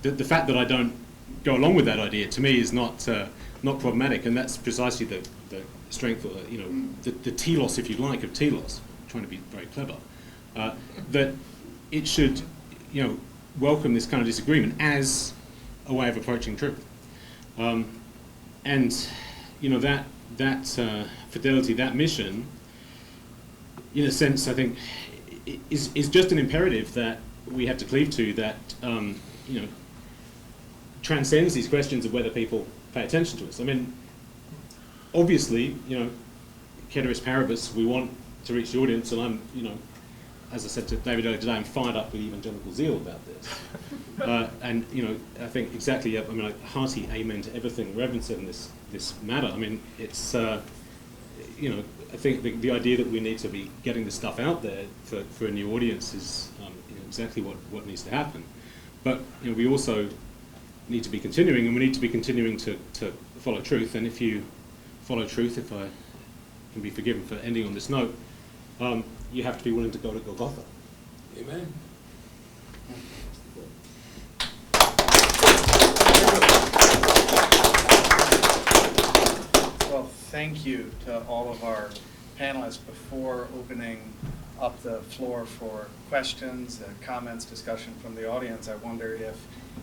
the fact that I don't go along with that idea to me is not problematic, and that's precisely the strength, the telos, if you like, of Telos. I'm trying to be very clever. That it should, welcome this kind of disagreement as a way of approaching truth, and that fidelity, that mission, in a sense, I think, is just an imperative that we have to cleave to. That transcends these questions of whether people pay attention to us. Obviously, ceteris paribus, we want to reach the audience, and I'm, as I said to David earlier today, I'm fired up with evangelical zeal about this. And, I think exactly, a hearty amen to everything Reverend said in this matter. It's, I think the idea that we need to be getting this stuff out there for a new audience is exactly what needs to happen. But, we also need to be continuing, and we need to be continuing to follow truth. And if you follow truth, if I can be forgiven for ending on this note, you have to be willing to go to Golgotha. Amen. Well, thank you to all of our panelists. Before opening up the floor for questions, comments, discussion from the audience, I wonder if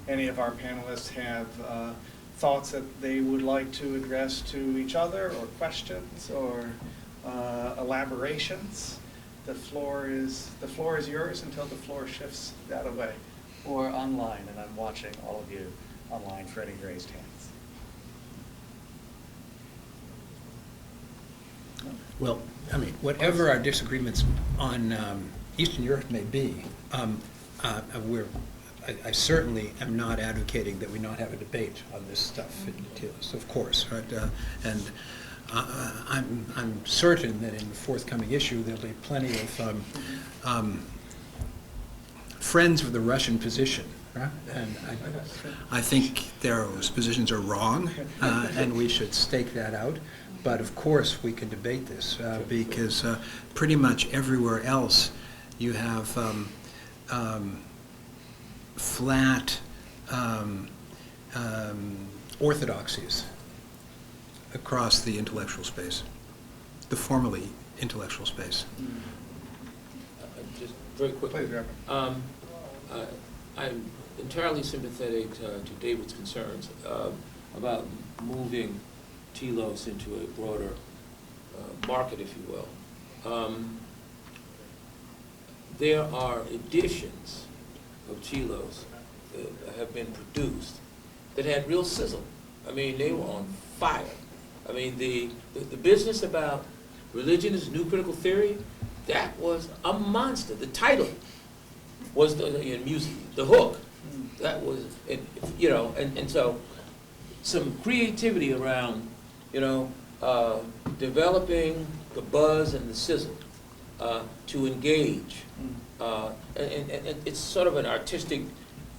any of our panelists have thoughts that they would like to address to each other, or questions, or elaborations. The floor is yours until the floor shifts that away, or online, and I'm watching all of you online for any raised hands. Well, whatever our disagreements on Eastern Europe may be, I certainly am not advocating that we not have a debate on this stuff in Telos, of course, right? And I'm certain that in the forthcoming issue there'll be plenty of friends of the Russian position, right? And I think those positions are wrong, and we should stake that out. But of course we can debate this because pretty much everywhere else you have flat orthodoxies across the intellectual space, the formerly intellectual space. Just very quickly. Please, Reverend. I'm entirely sympathetic to David's concerns about moving Telos into a broader market, if you will. There are editions of Telos that have been produced that had real sizzle. They were on fire. The business about religion is new critical theory, that was a monster. The title was in music, the hook. That was, and so some creativity around, developing the buzz and the sizzle to engage. And it's sort of an artistic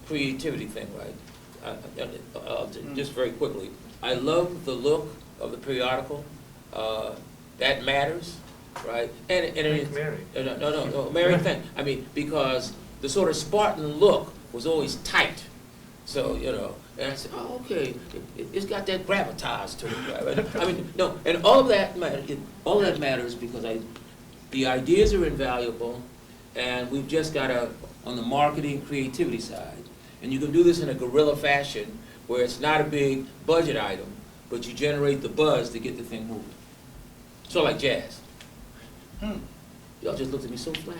creativity thing, right? Just very quickly, I love the look of the periodical. That matters, right? And Thank Mary. No, Mary, thank. I mean, because the sort of Spartan look was always tight. So, and I said, oh, okay, it's got that gravitas to it, right? I mean, no, and all of that matters because the ideas are invaluable, and we've just got to, on the marketing, creativity side, and you can do this in a guerrilla fashion where it's not a big budget item, but you generate the buzz to get the thing moving. Sort of like jazz. Y'all just looked at me so flat.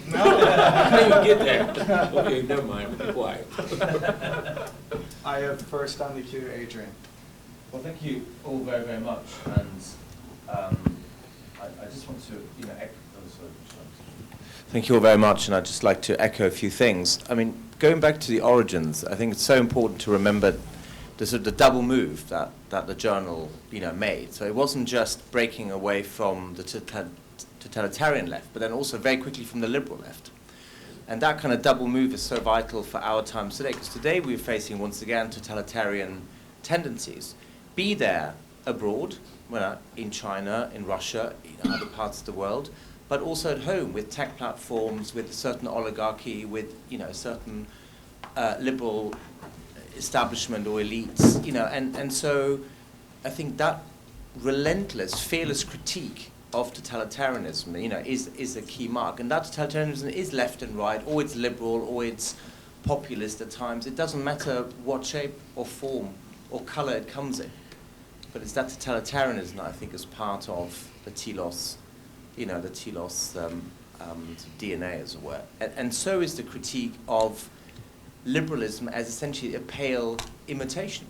No. I didn't even get that. Okay, never mind, I'm gonna be quiet. I have first on the queue, Adrian. Well, thank you all very, very much. And I just want to, echo. Thank you all very much, and I'd just like to echo a few things. I mean, going back to the origins, I think it's so important to remember the sort of the double move that the journal, made. So it wasn't just breaking away from the totalitarian left, but then also very quickly from the liberal left. And that kind of double move is so vital for our times today, because today we're facing, once again, totalitarian tendencies. Be there abroad, in China, in Russia, in other parts of the world, but also at home with tech platforms, with a certain oligarchy, with certain liberal establishment or elites, and so I think that relentless, fearless critique of totalitarianism, is a key mark. And that totalitarianism is left and right, or it's liberal, or it's populist at times. It doesn't matter what shape or form or color it comes in. But it's that totalitarianism that I think is part of the Telos, DNA, as it were. And so is the critique of liberalism as essentially a pale imitation.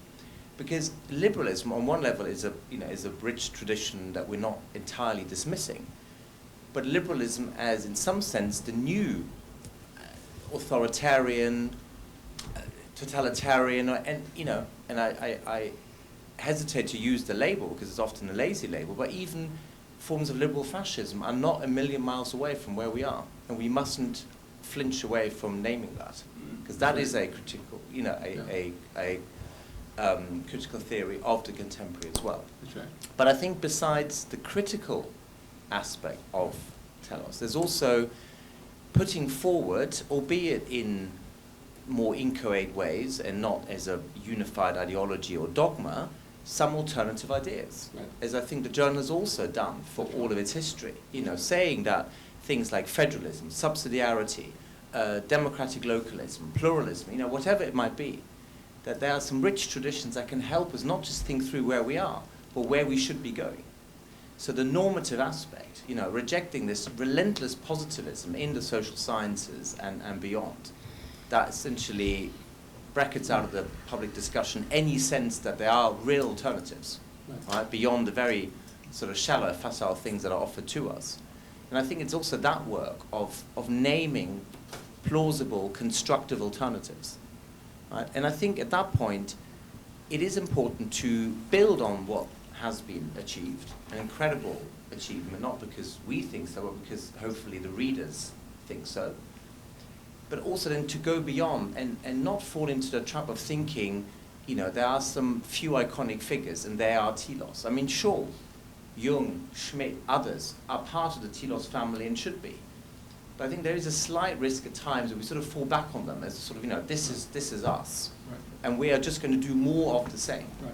Because liberalism, on one level, is a rich tradition that we're not entirely dismissing. But liberalism as, in some sense, the new authoritarian, totalitarian, and I hesitate to use the label because it's often a lazy label, but even forms of liberal fascism are not a million miles away from where we are. And we mustn't flinch away from naming that. Because that is a critical, critical theory of the contemporary as well. That's right. But I think besides the critical aspect of Telos, there's also putting forward, albeit in more inchoate ways and not as a unified ideology or dogma, some alternative ideas. Right. As I think the journal has also done for all of its history, saying that things like federalism, subsidiarity, democratic localism, pluralism, whatever it might be, that there are some rich traditions that can help us not just think through where we are, but where we should be going. So the normative aspect, rejecting this relentless positivism in the social sciences and beyond, that essentially brackets out of the public discussion any sense that there are real alternatives, right, beyond the very sort of shallow, facile things that are offered to us. And I think it's also that work of naming plausible, constructive alternatives. Right? And I think at that point, it is important to build on what has been achieved, an incredible achievement, not because we think so, but because hopefully the readers think so. But also then to go beyond and not fall into the trap of thinking, there are some few iconic figures and they are Telos. I mean, sure, Jung, Schmidt, others are part of the Telos family and should be. But I think there is a slight risk at times that we sort of fall back on them as sort of, this is us. Right. And we are just going to do more of the same. Right.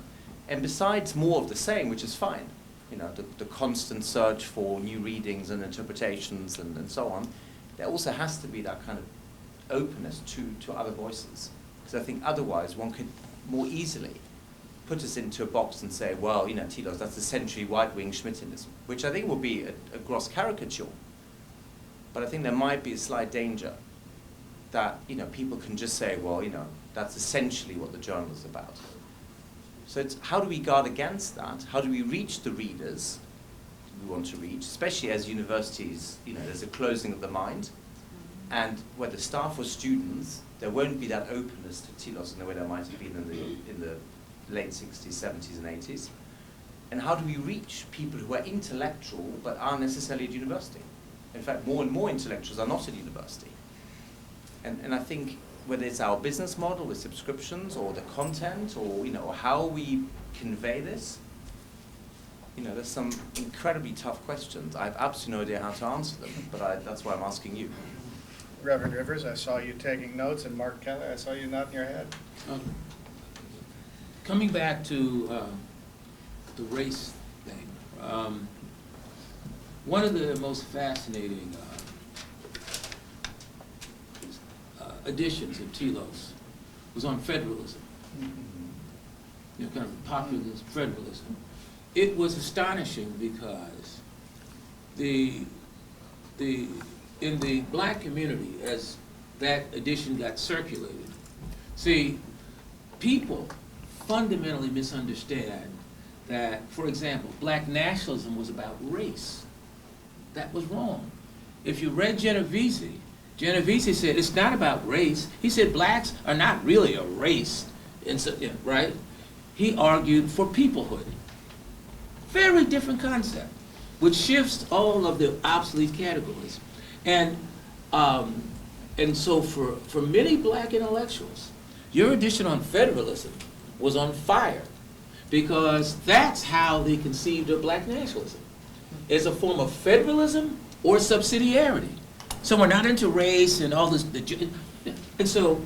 And besides more of the same, which is fine, the constant search for new readings and interpretations and so on, there also has to be that kind of openness to other voices. Because I think otherwise one could more easily put us into a box and say, well, Telos, that's essentially right-wing Schmittianism, which I think would be a gross caricature. But I think there might be a slight danger that, people can just say, well, that's essentially what the journal is about. So it's how do we guard against that? How do we reach the readers we want to reach, especially as universities, there's a closing of the mind. And whether staff or students, there won't be that openness to Telos in the way there might have been in the late 60s, 70s, and 80s. And how do we reach people who are intellectual but aren't necessarily at university? In fact, more and more intellectuals are not at university. And I think whether it's our business model with subscriptions or the content or, you know, how we convey this. You know, there's some incredibly tough questions. I have absolutely no idea how to answer them, but that's why I'm asking you. Reverend Rivers, I saw you taking notes, and Mark Kelly, I saw you nodding your head. Coming back to the race thing, one of the most fascinating editions of Telos was on federalism, you know, kind of populist federalism. It was astonishing because in the black community, as that edition got circulated, see, people fundamentally misunderstand that, for example, black nationalism was about race. That was wrong. If you read Genovese said it's not about race. He said blacks are not really a race, and so, yeah, right? He argued for peoplehood. Very different concept, which shifts all of the obsolete categories. And so for many black intellectuals, your edition on federalism was on fire, because that's how they conceived of black nationalism, as a form of federalism or subsidiarity. So we're not into race and all this, and so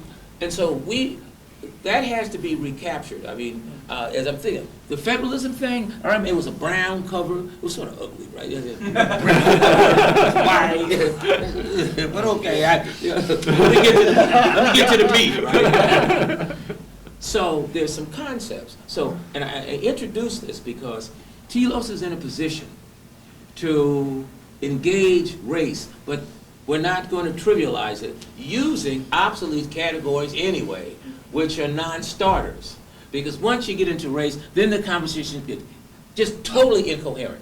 that has to be recaptured. I mean, as I'm thinking, the federalism thing, I remember it was a brown cover. It was sort of ugly, right? White, but okay. Let me get to the meat, right? So there's some concepts. So, and I introduced this because Telos is in a position to engage race, but we're not going to trivialize it using obsolete categories anyway, which are non-starters. Because once you get into race, then the conversation gets just totally incoherent,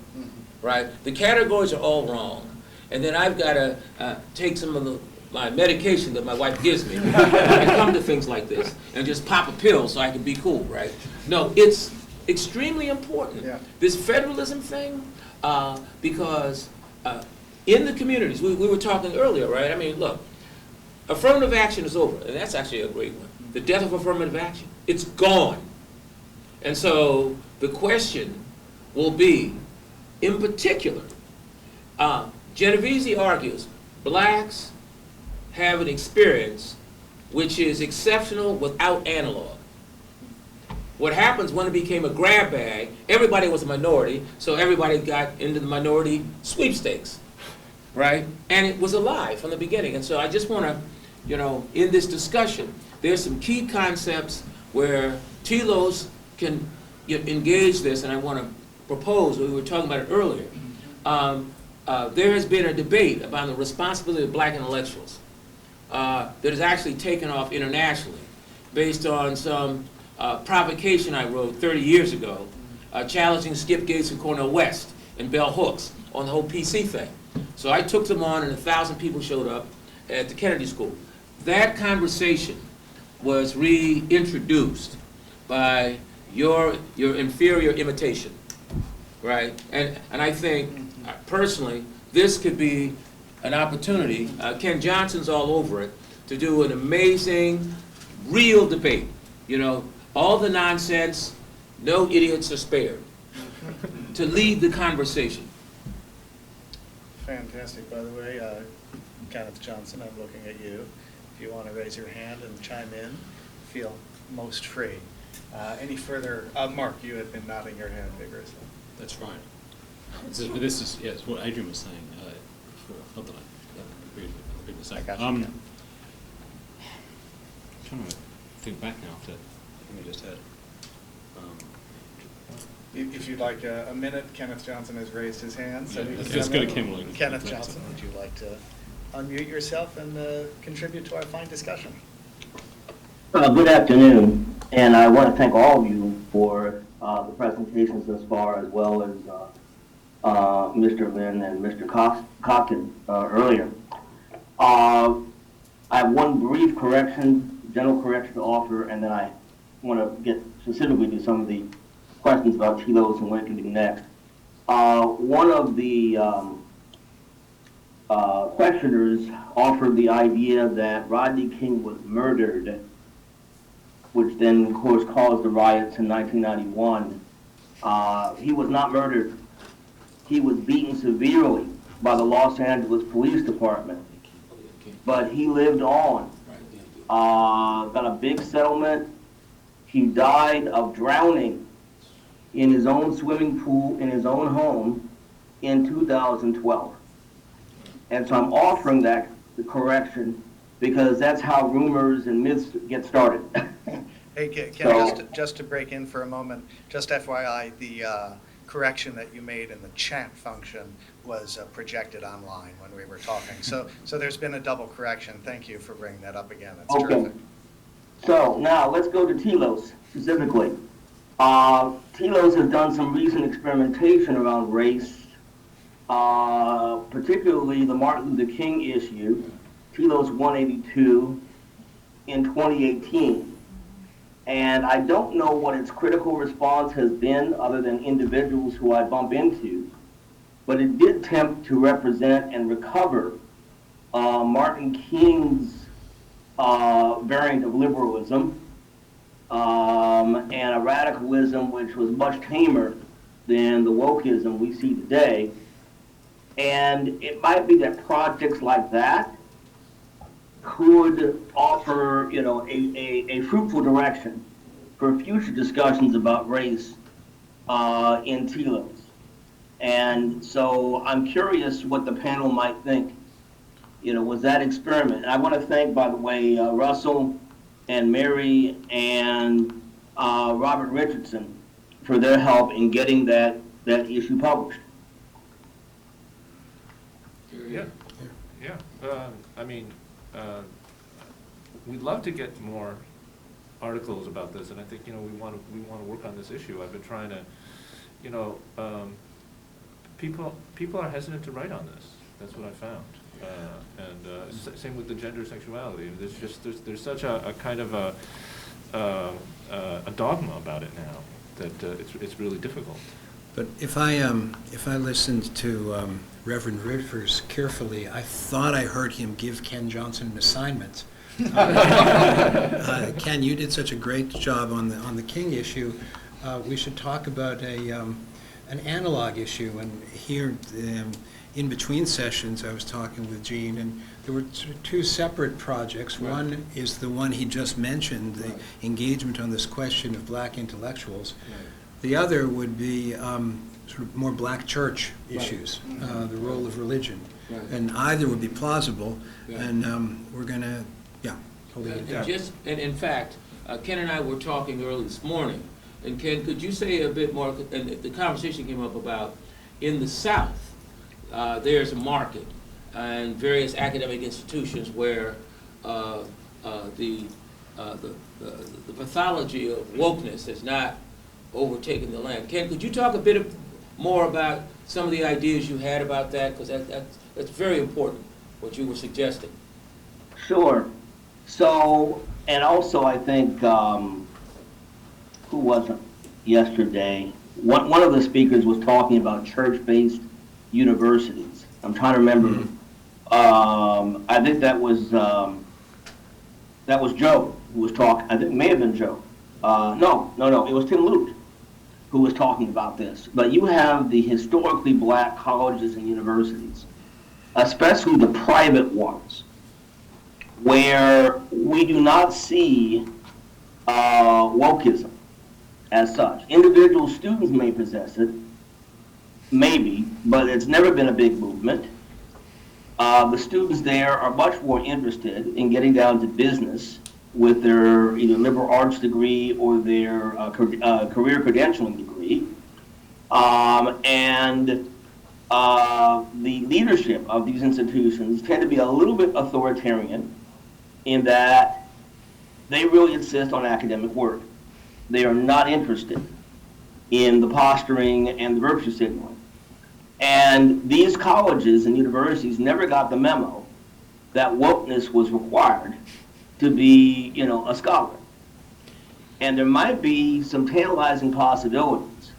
right? The categories are all wrong. And then I've got to take some of my medication that my wife gives me when I come to things like this and just pop a pill so I can be cool, right? No, it's extremely important. Yeah. This federalism thing, because in the communities, we were talking earlier, right? I mean, look, affirmative action is over, and that's actually a great one. The death of affirmative action, it's gone. And so the question will be, in particular, Genovese argues, blacks have an experience which is exceptional without analog. What happens when it became a grab bag, everybody was a minority, so everybody got into the minority sweepstakes, right? And it was alive from the beginning. And so I just want to, you know, in this discussion, there's some key concepts where Telos can engage this, and I want to propose, we were talking about it earlier. There has been a debate about the responsibility of black intellectuals that has actually taken off internationally based on some provocation I wrote 30 years ago, challenging Skip Gates and Cornel West and Bell Hooks on the whole PC thing. So I took them on, and 1,000 people showed up at the Kennedy School. That conversation was reintroduced by your inferior imitation, right? And I think, personally, this could be an opportunity, Ken Johnson's all over it, to do an amazing, real debate. You know, all the nonsense, no idiots are spared, to lead the conversation. Fantastic, by the way. Kenneth Johnson, I'm looking at you. If you want to raise your hand and chime in, feel most free. Any further, Mark, you had been nodding your head vigorously. That's right. So this is, yes, what Adrian was saying before. Not that I agreed with the I second. got you. I'm trying to think back now to what we just heard. If you'd like a minute, Kenneth Johnson has raised his hand. So Yeah, let's go to Kim Williams. Kenneth Johnson, would you like to unmute yourself and contribute to our fine discussion? Good afternoon, and I want to thank all of you for the presentations thus far, as well as Mr. Lynn and Mr. Cocken earlier. I have one brief correction, general correction to offer, and then I want to get specifically to some of the questions about Telos and what it can do next. One of the questioners offered the idea that Rodney King was murdered, which then, of course, caused the riots in 1991. He was not murdered. He was beaten severely by the Los Angeles Police Department, but he lived on. Got a big settlement. He died of drowning in his own swimming pool in his own home in 2012. And so I'm offering that the correction because that's how rumors and myths get started. Hey, Ken, So- just to break in for a moment, just FYI, the correction that you made in the chat function was projected online when we were talking. So there's been a double correction. Thank you for bringing that up again. That's Okay. terrific. So now let's go to Telos specifically. Telos has done some recent experimentation around race, particularly the Martin Luther King issue, Telos 182 in 2018. And I don't know what its critical response has been other than individuals who I bump into, but it did attempt to represent and recover Martin King's variant of liberalism and a radicalism which was much tamer than the wokeism we see today. And it might be that projects like that could offer, a fruitful direction for future discussions about race in Telos. And so I'm curious what the panel might think, was that experiment. And I want to thank, by the way, Russell and Mary and Robert Richardson for their help in getting that issue published. Yeah. We'd love to get more articles about this, and I think, we want to work on this issue. I've been trying to, people are hesitant to write on this. That's what I found. Same with the gender sexuality. There's such a kind of a dogma about it now that it's really difficult. But if I listened to Reverend Rivers carefully, I thought I heard him give Ken Johnson an assignment. Ken, you did such a great job on the King issue. We should talk about an analog issue. And here, in between sessions, I was talking with Gene, and there were two separate projects. Right. One is the one he just mentioned, the engagement on this question of black intellectuals. Right. The other would be sort of more black church issues, the role of religion. Right. And either would be plausible, Yeah. and we're going to, I'll leave it there. And in fact, Ken and I were talking early this morning, and Ken, could you say a bit more, and the conversation came up about, in the South, there's a market and various academic institutions where the pathology of wokeness has not overtaken the land. Ken, could you talk a bit more about some of the ideas you had about that? Because that's very important, what you were suggesting. Sure. So, and also I think, who was it yesterday? One of the speakers was talking about church-based universities. I'm trying to remember. I think that was Joe who was talking. I think it may have been Joe. No. It was Tim Lute who was talking about this. But you have the historically black colleges and universities, especially the private ones, where we do not see wokeism as such. Individual students may possess it, maybe, but it's never been a big movement. The students there are much more interested in getting down to business with their either liberal arts degree or their career credentialing degree. The leadership of these institutions tend to be a little bit authoritarian in that they really insist on academic work. They are not interested in the posturing and the virtue signaling. And these colleges and universities never got the memo that wokeness was required to be, a scholar. And there might be some tantalizing possibilities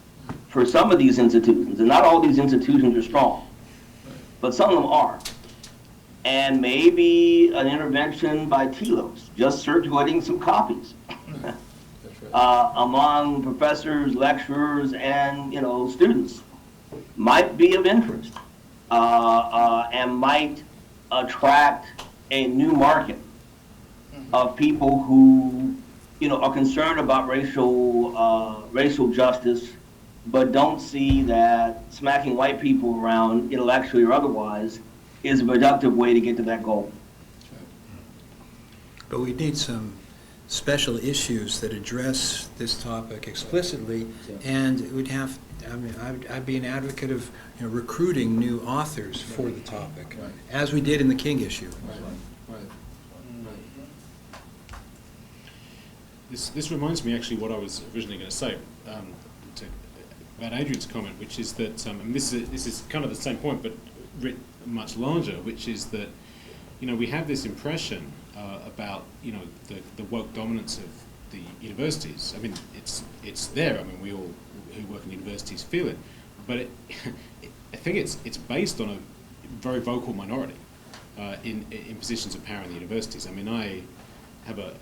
for some of these institutions, and not all these institutions are strong, but some of them are, and maybe an intervention by Telos, just circulating some copies among professors, lecturers, and students might be of interest and might attract a new market of people who are concerned about racial justice, but don't see that smacking white people around intellectually or otherwise is a productive way to get to that goal. But we need some special issues that address this topic explicitly, and I'd be an advocate of recruiting new authors for the topic, as we did in the King issue. This reminds me actually what I was originally going to say about Adrian's comment, which is that, and this is kind of the same point, but writ much larger, which is that we have this impression about the woke dominance of the universities. I mean, it's there. I mean, we all who work in universities feel it, but I think it's based on a very vocal minority in positions of power in the universities. I mean, I have a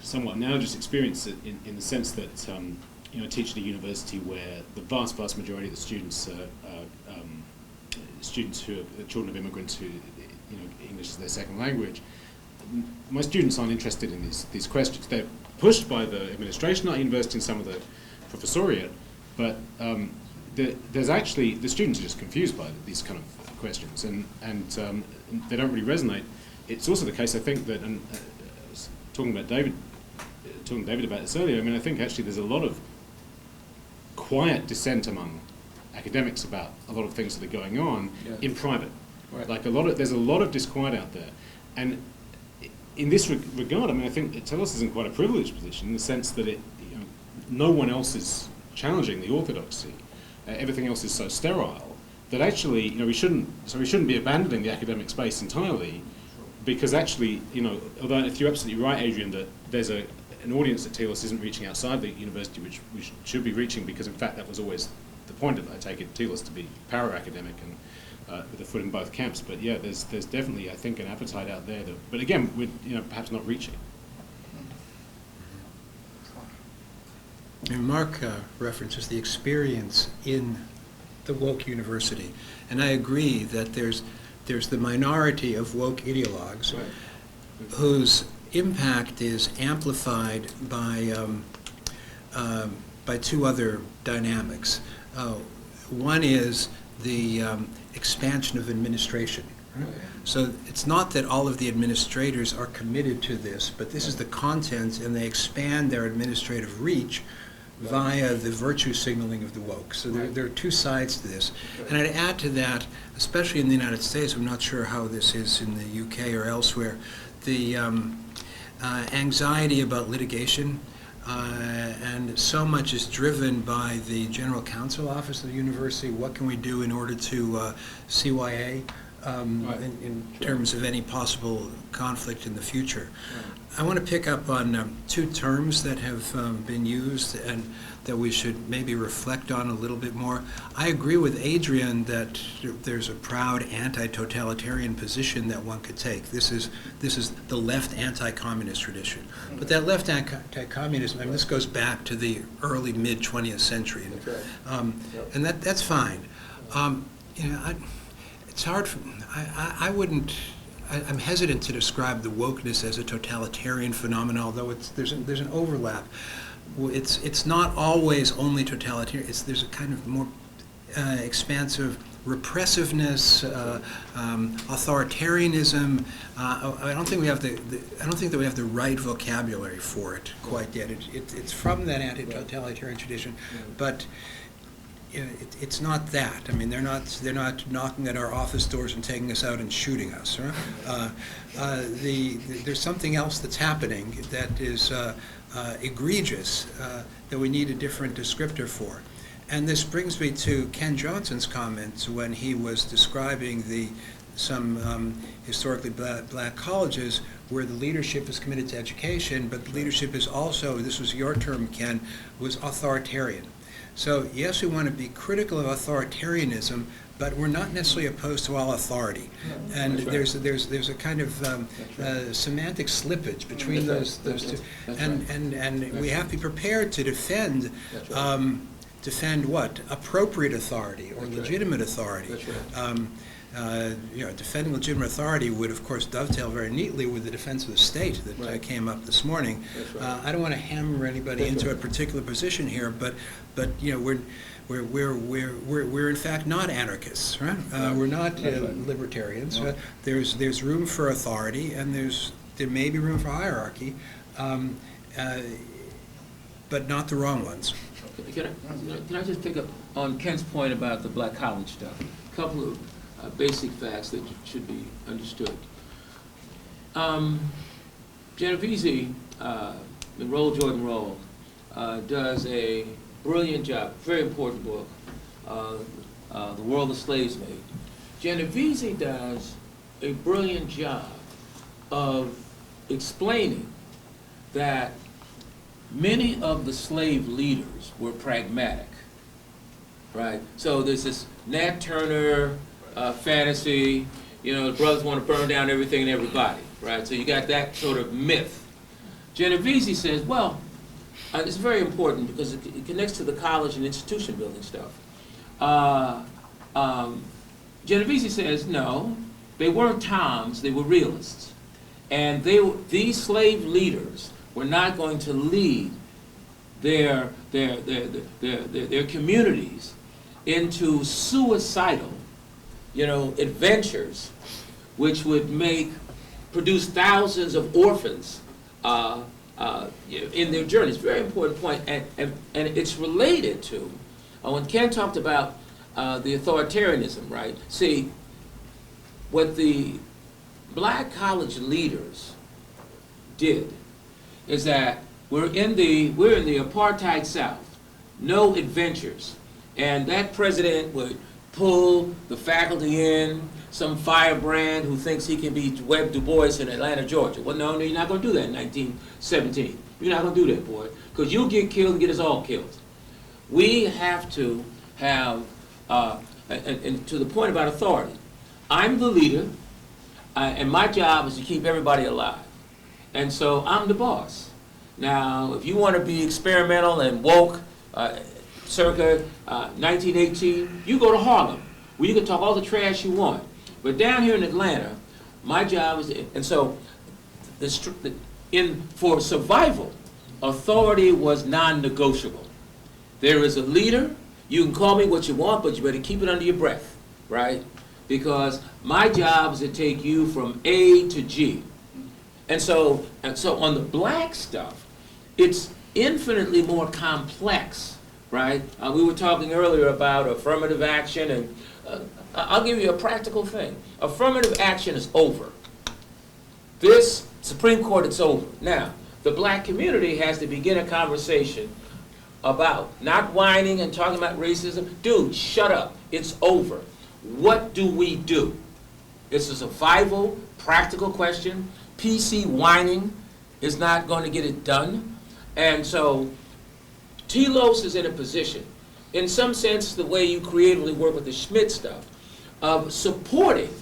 somewhat analogous experience in the sense that I teach at a university where the vast majority of the students are students who are children of immigrants who English is their second language. My students aren't interested in these questions. They're pushed by the administration at the university and some of the professoriate, but there's actually, the students are just confused by these kind of questions, and they don't really resonate. It's also the case, I think, that, and talking to David about this earlier, I mean, I think actually there's a lot of quiet dissent among academics about a lot of things that are going on in private. Right. Like there's a lot of disquiet out there, and in this regard, I mean, I think Telos is in quite a privileged position in the sense that no one else is challenging the orthodoxy. Everything else is so sterile that actually, we shouldn't be abandoning the academic space entirely, because actually, although if you're absolutely right, Adrian, that there's an audience that Telos isn't reaching outside the university, which we should be reaching, because in fact that was always the point of it. I take it Telos to be para-academic and with a foot in both camps. But yeah, there's definitely, I think, an appetite out there that, but again, we're perhaps not reaching. And Mark references the experience in the woke university, and I agree that there's the minority of woke ideologues whose impact is amplified by two other dynamics. One is the expansion of administration. So it's not that all of the administrators are committed to this, but this is the content, and they expand their administrative reach via the virtue signaling of the woke. So there are two sides to this. And I'd add to that, especially in the United States, I'm not sure how this is in the UK or elsewhere, the anxiety about litigation, and so much is driven by the General Counsel Office of the university. What can we do in order to CYA in terms of any possible conflict in the future? I want to pick up on two terms that have been used and that we should maybe reflect on a little bit more. I agree with Adrian that there's a proud anti-totalitarian position that one could take. This is the left anti-communist tradition. But that left anti-communism, I mean, this goes back to the early mid-20th century, and that's fine. It's hard for, I wouldn't. I'm hesitant to describe the wokeness as a totalitarian phenomenon, although there's an overlap. It's not always only totalitarian. There's a kind of more expansive repressiveness, authoritarianism. I don't think we have I don't think that we have the right vocabulary for it quite yet. It's from that anti-totalitarian tradition, but it's not that. I mean, they're not knocking at our office doors and taking us out and shooting us. Right? There's something else that's happening that is egregious that we need a different descriptor for. And this brings me to Ken Johnson's comments when he was describing some historically black colleges where the leadership is committed to education, but the leadership is also, this was your term, Ken, was authoritarian. So yes, we want to be critical of authoritarianism, but we're not necessarily opposed to all authority. And That's right. there's a kind of semantic slippage between those two. That's And we have to be prepared to defend That's right. defend what? Appropriate authority or That's right. legitimate authority. That's right. Defending legitimate authority would, of course, dovetail very neatly with the defense of the state that Right. came up this morning. That's right. I don't want to hammer anybody That's into right. a particular position here, but we're in fact not anarchists, right? We're not That's right. libertarians. No. There's room for authority, and there may be room for hierarchy, but not the wrong ones. Can I just pick up on Ken's point about the black college stuff? A couple of basic facts that should be understood. Genovese, in Roll Jordan Roll, does a brilliant job, very important book, The World the Slaves Made. Genovese does a brilliant job of explaining that many of the slave leaders were pragmatic, right? So there's this Nat Turner fantasy, the brothers want to burn down everything and everybody, right? So you got that sort of myth. Genovese says, well, it's very important because it connects to the college and institution building stuff. Genovese says, no, they weren't Toms, they were realists. And these slave leaders were not going to lead their communities into suicidal, adventures, which would produce thousands of orphans in their journeys. Very important point, and it's related to when Ken talked about the authoritarianism, right? See, what the black college leaders did is that we're in the apartheid South, no adventures, and that president would pull the faculty in, some firebrand who thinks he can be Webb Du Bois in Atlanta, Georgia. Well, no, you're not going to do that in 1917. You're not going to do that, boy, because you'll get killed and get us all killed. We have to have, and to the point about authority, I'm the leader, and my job is to keep everybody alive. And so I'm the boss. Now, if you want to be experimental and woke, circa 1918, you go to Harlem, where you can talk all the trash you want. But down here in Atlanta, my job is, and so for survival, authority was non-negotiable. There is a leader. You can call me what you want, but you better keep it under your breath, right? Because my job is to take you from A to G. And so on the black stuff, it's infinitely more complex, right? We were talking earlier about affirmative action, and I'll give you a practical thing. Affirmative action is over. This Supreme Court, it's over. Now, the black community has to begin a conversation about not whining and talking about racism. Dude, shut up. It's over. What do we do? It's a survival, practical question. PC whining is not going to get it done. And so Telos is in a position, in some sense, the way you creatively work with the Schmidt stuff, of supporting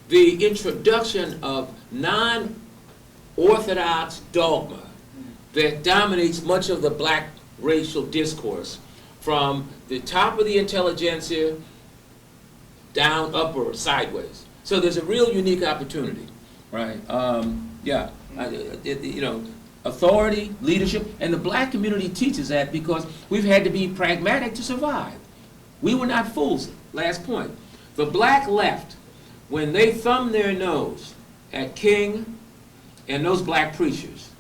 the introduction of non-orthodox dogma that dominates much of the black racial discourse from the top of the intelligentsia down, up, or sideways. So there's a real unique opportunity, right? Authority, leadership, and the black community teaches that because we've had to be pragmatic to survive. We were not fools. Last point. The black left, when they thumbed their nose at King and those black preachers,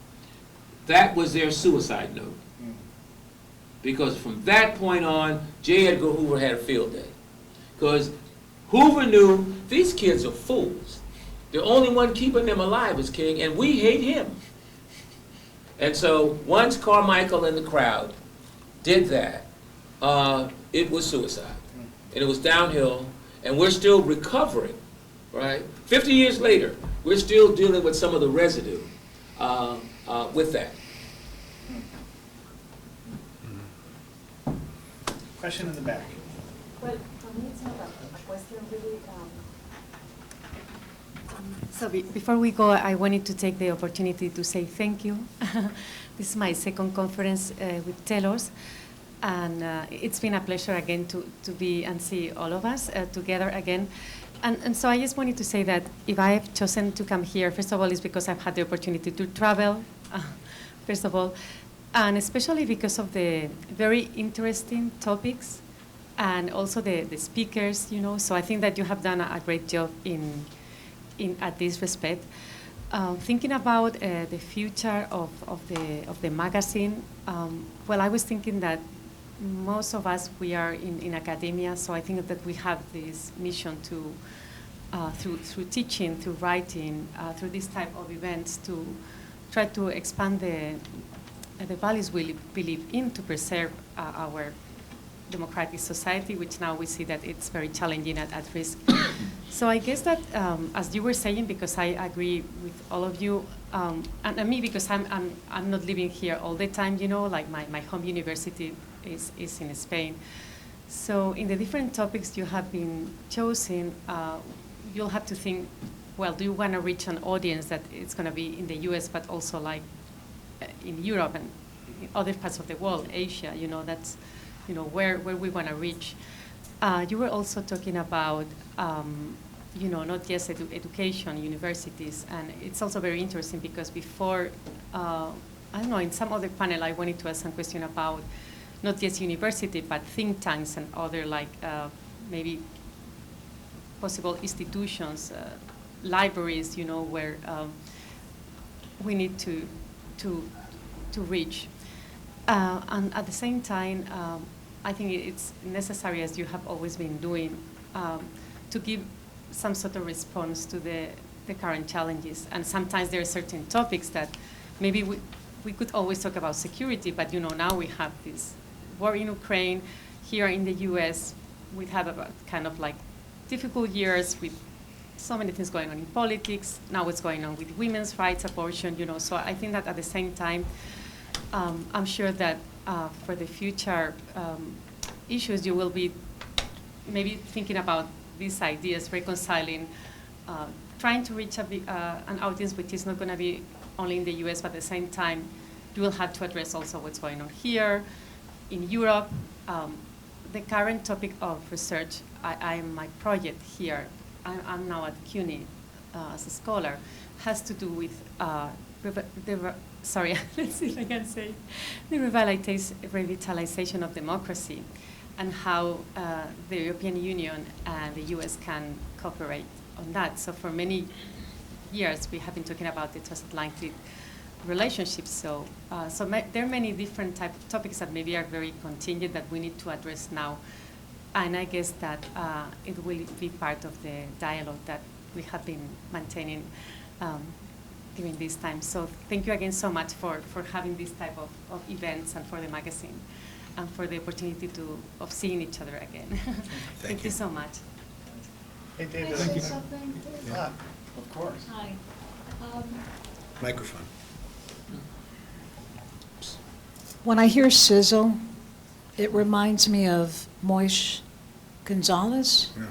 that was their suicide note. Because from that point on, J. Edgar Hoover had a field day. Because Hoover knew these kids are fools. The only one keeping them alive is King, and we hate him. And so once Carmichael and the crowd did that, it was suicide. And it was downhill, and we're still recovering, right? 50 years later, we're still dealing with some of the residue with that. Question in the back. But for me, it's not about the question really. So before we go, I wanted to take the opportunity to say thank you. This is my second conference with Telos, and it's been a pleasure again to be and see all of us together again. And so I just wanted to say that if I have chosen to come here, first of all, it's because I've had the opportunity to travel, first of all, and especially because of the very interesting topics and also the speakers, you know. So I think that you have done a great job at this respect. Thinking about the future of the magazine, well, I was thinking that most of us, we are in academia, so I think that we have this mission to, through teaching, through writing, through this type of events, to try to expand the values we believe in to preserve our democratic society, which now we see that it's very challenging and at risk. So I guess that, as you were saying, because I agree with all of you, and me, because I'm not living here all the time, you know, like my home university is in Spain. So in the different topics you have been chosen, you'll have to think, well, do you want to reach an audience that it's going to be in the US, but also like in Europe and in other parts of the world, Asia, you know, that's, you know, where we want to reach. You were also talking about, you know, not just education, universities, and it's also very interesting because before, I don't know, in some other panel, I wanted to ask some question about not just university, but think tanks and other like maybe possible institutions, libraries, you know, where we need to reach. And at the same time, I think it's necessary, as you have always been doing, to give some sort of response to the current challenges. And sometimes there are certain topics that maybe we could always talk about security, but you know, now we have this war in Ukraine. Here in the US, we have about kind of like difficult years with so many things going on in politics. Now what's going on with women's rights, abortion, you know. So I think that at the same time, I'm sure that for the future issues, you will be maybe thinking about these ideas, reconciling, trying to reach an audience which is not going to be only in the US, but at the same time, you will have to address also what's going on here, in Europe. The current topic of research, my project here, I'm now at CUNY as a scholar, has to do with let's see if I can say, the revitalization of democracy and how the European Union and the US can cooperate on that. So for many years, we have been talking about the transatlantic relationships. So, there are many different type of topics that maybe are very contingent that we need to address now. And I guess that it will be part of the dialogue that we have been maintaining during this time. So thank you again so much for having this type of events and for the magazine and for the opportunity of seeing each other again. Thank you so much. Hey, David. Can I say something, please? Yeah, of course. Hi. Microphone. When I hear sizzle, it reminds me of Moish Gonzalez. Yeah.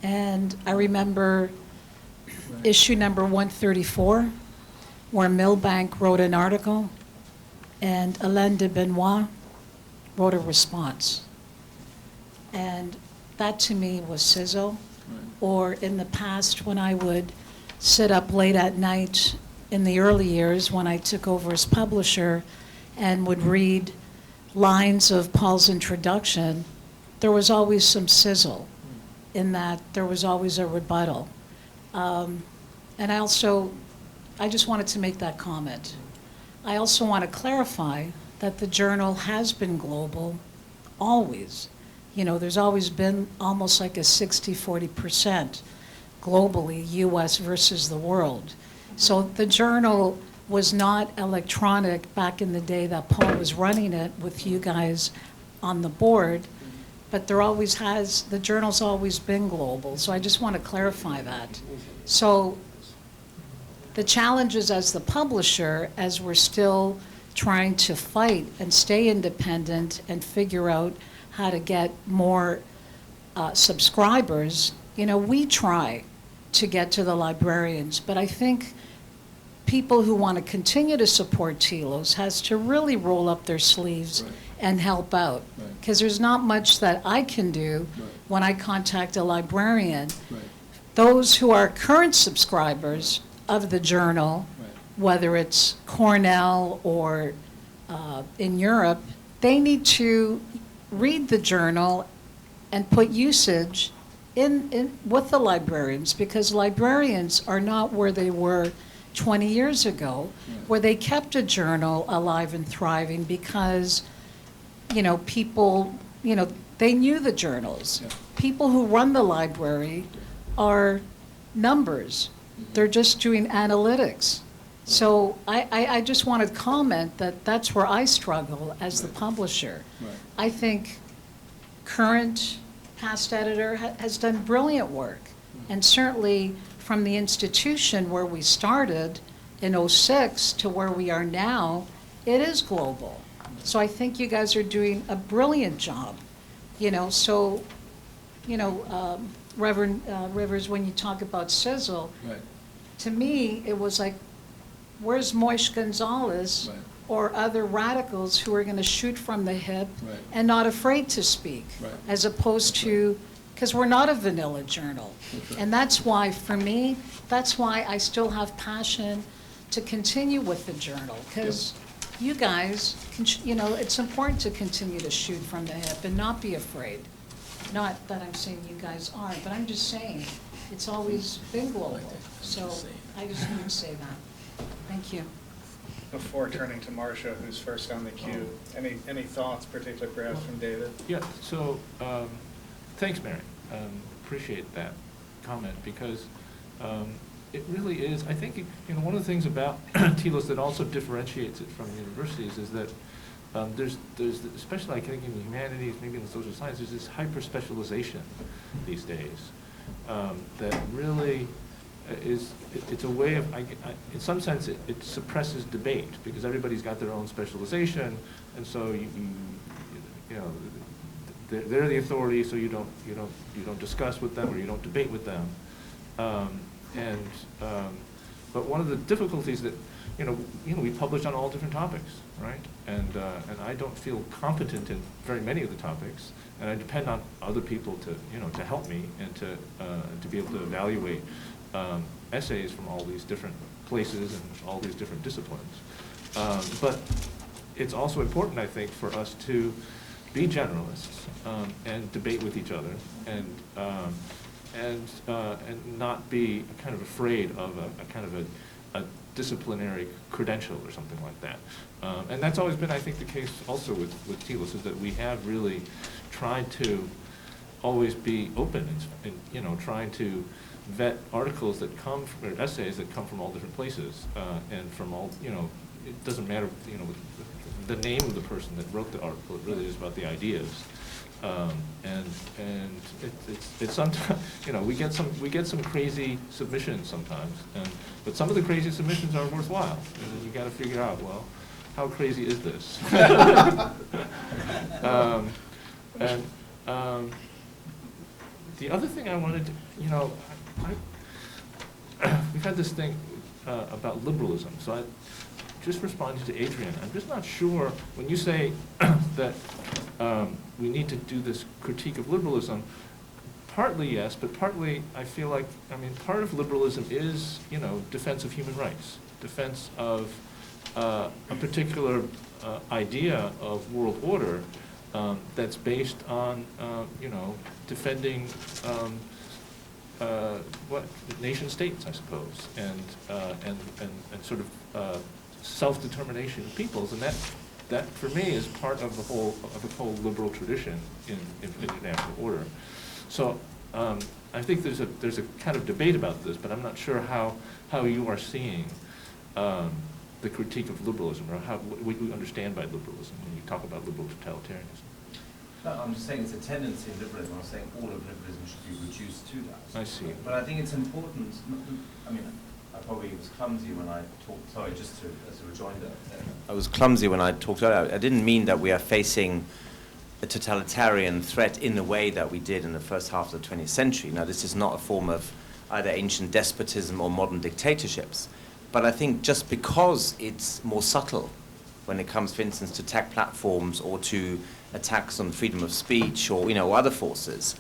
And I remember issue number 134, where Milbank wrote an article, and Alain de Benoit wrote a response. And that to me was sizzle. Or in the past, when I would sit up late at night in the early years when I took over as publisher and would read lines of Paul's introduction, there was always some sizzle in that there was always a rebuttal. And I just wanted to make that comment. I also want to clarify that the journal has been global, always. You know, there's always been almost like a 60-40% globally, US versus the world. So the journal was not electronic back in the day that Paul was running it with you guys on the board, but the journal's always been global. So I just want to clarify that. So the challenges as the publisher, as we're still trying to fight and stay independent and figure out how to get more subscribers, we try to get to the librarians, but I think people who want to continue to support Telos has to really roll up their sleeves Right. and help out. Right. Because there's not much that I can do Right. when I contact a librarian. Right. Those who are current subscribers of the journal, Right. whether it's Cornell or in Europe, they need to read the journal and put usage in with the librarians, because librarians are not where they were 20 years ago, where they kept a journal alive and thriving because, people, they knew the journals. Yeah. People who run the library are numbers. They're just doing analytics. So I just want to comment that that's where I struggle as the publisher. Right. I think current past editor has done brilliant work. And certainly from the institution where we started in '06 to where we are now, it is global. So I think you guys are doing a brilliant job. Reverend Rivers, when you talk about sizzle, Right. to me, it was like, where's Moish Gonzalez Right. or other radicals who are going to shoot from the hip Right. and not afraid to speak, Right. as opposed That's to, because we're not a vanilla journal. That's right. And that's why, for me, that's why I still have passion to continue with the journal, because you guys, it's important to continue to shoot from the hip and not be afraid. Not that I'm saying you guys aren't, but I'm just saying, it's always been global. So I just need to say that. Thank you. Before turning to Marcia, who's first on the queue, any thoughts, particularly perhaps from David? Yeah, so, thanks, Mary. Appreciate that comment, because it really is, I think, one of the things about Telos that also differentiates it from universities is that there's especially I think in the humanities, maybe in the social sciences, this hyper-specialization these days that really it's a way of, in some sense, it suppresses debate, because everybody's got their own specialization, and so they're the authority, so you don't discuss with them, or you don't debate with them. But one of the difficulties that we publish on all different topics, right? And I don't feel competent in very many of the topics, and I depend on other people to help me and to be able to evaluate essays from all these different places and all these different disciplines. But it's also important, I think, for us to be generalists and debate with each other and not be kind of afraid of a kind of a disciplinary credential or something like that. And that's always been, I think, the case also with Telos, is that we have really tried to always be open and trying to vet articles that come from, or essays that come from all different places and from all, it doesn't matter, the name of the person that wrote the article. It really is about the ideas. And it's sometimes, we get some crazy submissions sometimes, but some of the crazy submissions are worthwhile, and then you got to figure out, well, how crazy is this? The other thing I wanted to, we've had this thing about liberalism, so I just responded to Adrian. I'm just not sure, when you say that we need to do this critique of liberalism, partly yes, but partly I feel like, part of liberalism is, defense of human rights, defense of a particular idea of world order that's based on, defending nation states, I suppose, and sort of self-determination of peoples, and that for me is part of the whole liberal tradition in international order. So I think there's a kind of debate about this, but I'm not sure how you are seeing the critique of liberalism, or what you understand by liberalism when you talk about liberal totalitarianism. No, I'm just saying it's a tendency in liberalism. I'm saying all of liberalism should be reduced to that. I see. But I think it's important. I probably was clumsy when I talked. Sorry, just as a rejoinder. I was clumsy when I talked earlier. I didn't mean that we are facing a totalitarian threat in the way that we did in the first half of the 20th century. Now, this is not a form of either ancient despotism or modern dictatorships, but I think just because it's more subtle when it comes, for instance, to tech platforms or to attacks on freedom of speech or, other forces,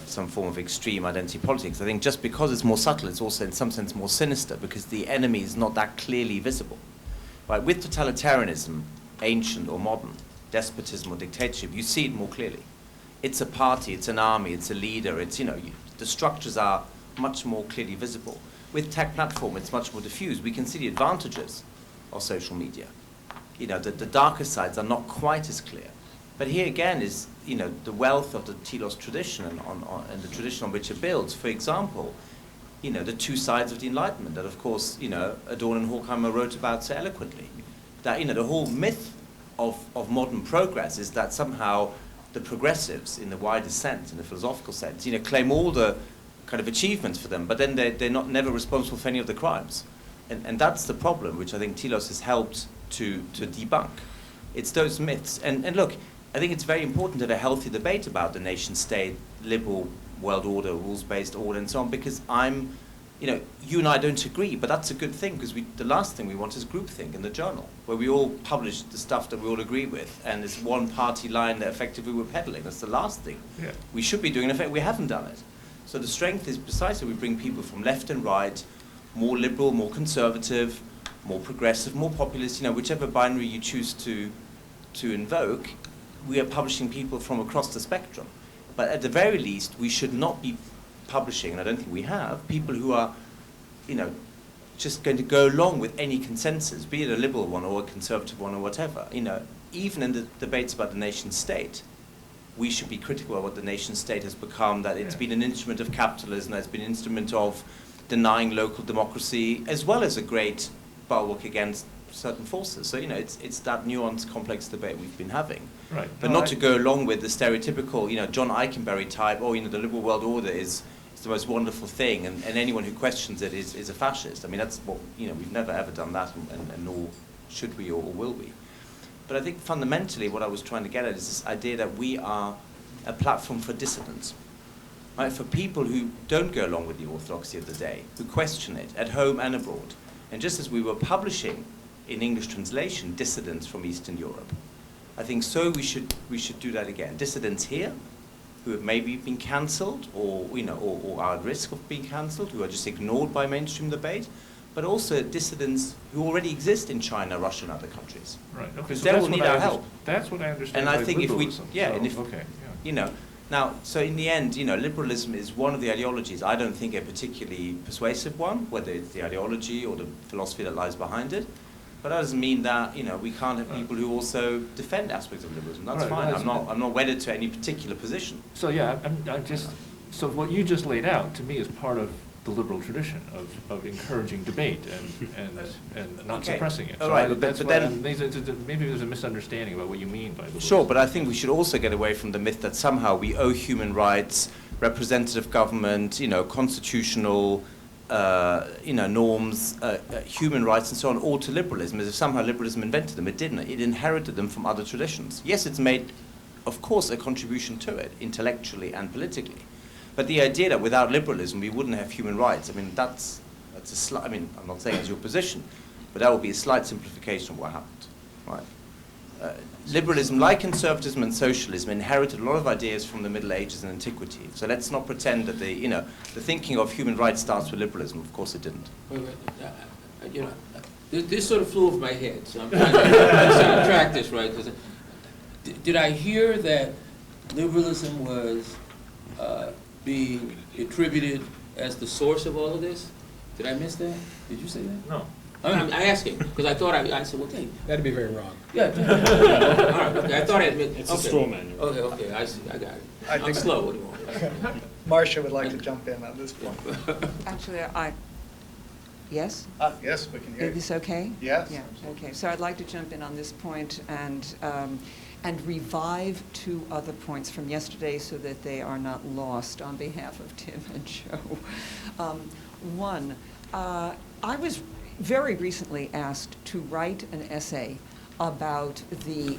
some form of extreme identity politics, I think just because it's more subtle, it's also in some sense more sinister because the enemy is not that clearly visible. Right? With totalitarianism, ancient or modern, despotism or dictatorship, you see it more clearly. It's a party, it's an army, it's a leader, it's, the structures are much more clearly visible. With tech platform, it's much more diffuse. We can see the advantages of social media. The darker sides are not quite as clear. But here again is, the wealth of the Telos tradition and the tradition on which it builds. For example, the two sides of the Enlightenment that, of course, Adorno and Horkheimer wrote about so eloquently. That, the whole myth of modern progress is that somehow the progressives, in the widest sense, in the philosophical sense, claim all the kind of achievements for them, but then they're never responsible for any of the crimes. And that's the problem, which I think Telos has helped to debunk. It's those myths. And look, I think it's very important to have a healthy debate about the nation-state, liberal world order, rules-based order, and so on, because you and I don't agree, but that's a good thing, because the last thing we want is groupthink in the journal, where we all publish the stuff that we all agree with, and it's one party line that effectively we're peddling. That's the last thing we should be doing. In effect, we haven't done it. So the strength is precisely we bring people from left and right, more liberal, more conservative, more progressive, more populist, whichever binary you choose to invoke, we are publishing people from across the spectrum. But at the very least, we should not be publishing, and I don't think we have, people who are, just going to go along with any consensus, be it a liberal one or a conservative one or whatever. Even in the debates about the nation state, we should be critical of what the nation state has become, that it's been an instrument of capitalism, that it's been an instrument of denying local democracy, as well as a great bulwark against certain forces. So, it's that nuanced, complex debate we've been having. Right. But not to go along with the stereotypical, John Eikenberry type, the liberal world order is the most wonderful thing, and anyone who questions it is a fascist. I mean, that's what, we've never ever done that, and nor should we or will we. But I think fundamentally what I was trying to get at is this idea that we are a platform for dissidents. Right? For people who don't go along with the orthodoxy of the day, who question it at home and abroad. And just as we were publishing in English translation dissidents from Eastern Europe, I think so we should do that again. Dissidents here, who have maybe been cancelled or are at risk of being cancelled, who are just ignored by mainstream debate, but also dissidents who already exist in China, Russia, and other countries. Right. Okay. Because So they will need our help. That's what I understand. And I by think liberalism. Now, so in the end, liberalism is one of the ideologies. I don't think a particularly persuasive one, whether it's the ideology or the philosophy that lies behind it. But that doesn't mean that we can't have people who also defend aspects of liberalism. That's fine. I'm not wedded to any particular position. So so what you just laid out to me is part of the liberal tradition of encouraging debate and not suppressing it. All so right, maybe there's a misunderstanding about what you mean by liberalism. Sure, but I think we should also get away from the myth that somehow we owe human rights, representative government, constitutional norms, human rights and so on, all to liberalism, as if somehow liberalism invented them. It didn't. It inherited them from other traditions. Yes, it's made, of course, a contribution to it, intellectually and politically. But the idea that without liberalism we wouldn't have human rights, I mean, that's I'm not saying it's your position, but that would be a slight simplification of what happened, right? Liberalism, like conservatism and socialism, inherited a lot of ideas from the Middle Ages and antiquity. So let's not pretend that the thinking of human rights starts with liberalism. Of course it didn't. This sort of flew over my head, so I'm trying to track this right. Did I hear that liberalism was being attributed as the source of all of this? Did I miss that? Did you say that? No. I'm asking, because I thought I said, well, dang. That'd be very wrong. Yeah. All right, okay, I thought I admit. It's a straw man. Okay, I see, I got it. I I'm think slow, what do you want? Marcia would like to jump in on this point. Actually, yes? Yes, we can hear Is you. this okay? Yes. Yeah, okay. So I'd like to jump in on this point and revive two other points from yesterday so that they are not lost on behalf of Tim and Joe. One, I was very recently asked to write an essay about the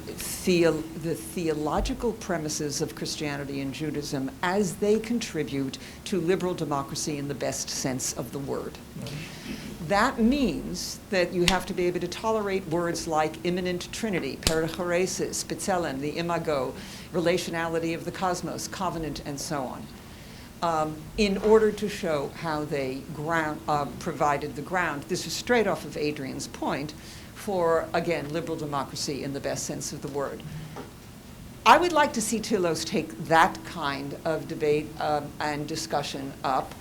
theological premises of Christianity and Judaism as they contribute to liberal democracy in the best sense of the word. That means that you have to be able to tolerate words like immanent trinity, perichoresis, spitzelem, the imago, relationality of the cosmos, covenant, and so on, in order to show how they provided the ground. This is straight off of Adrian's point for, again, liberal democracy in the best sense of the word. I would like to see Telos take that kind of debate and discussion up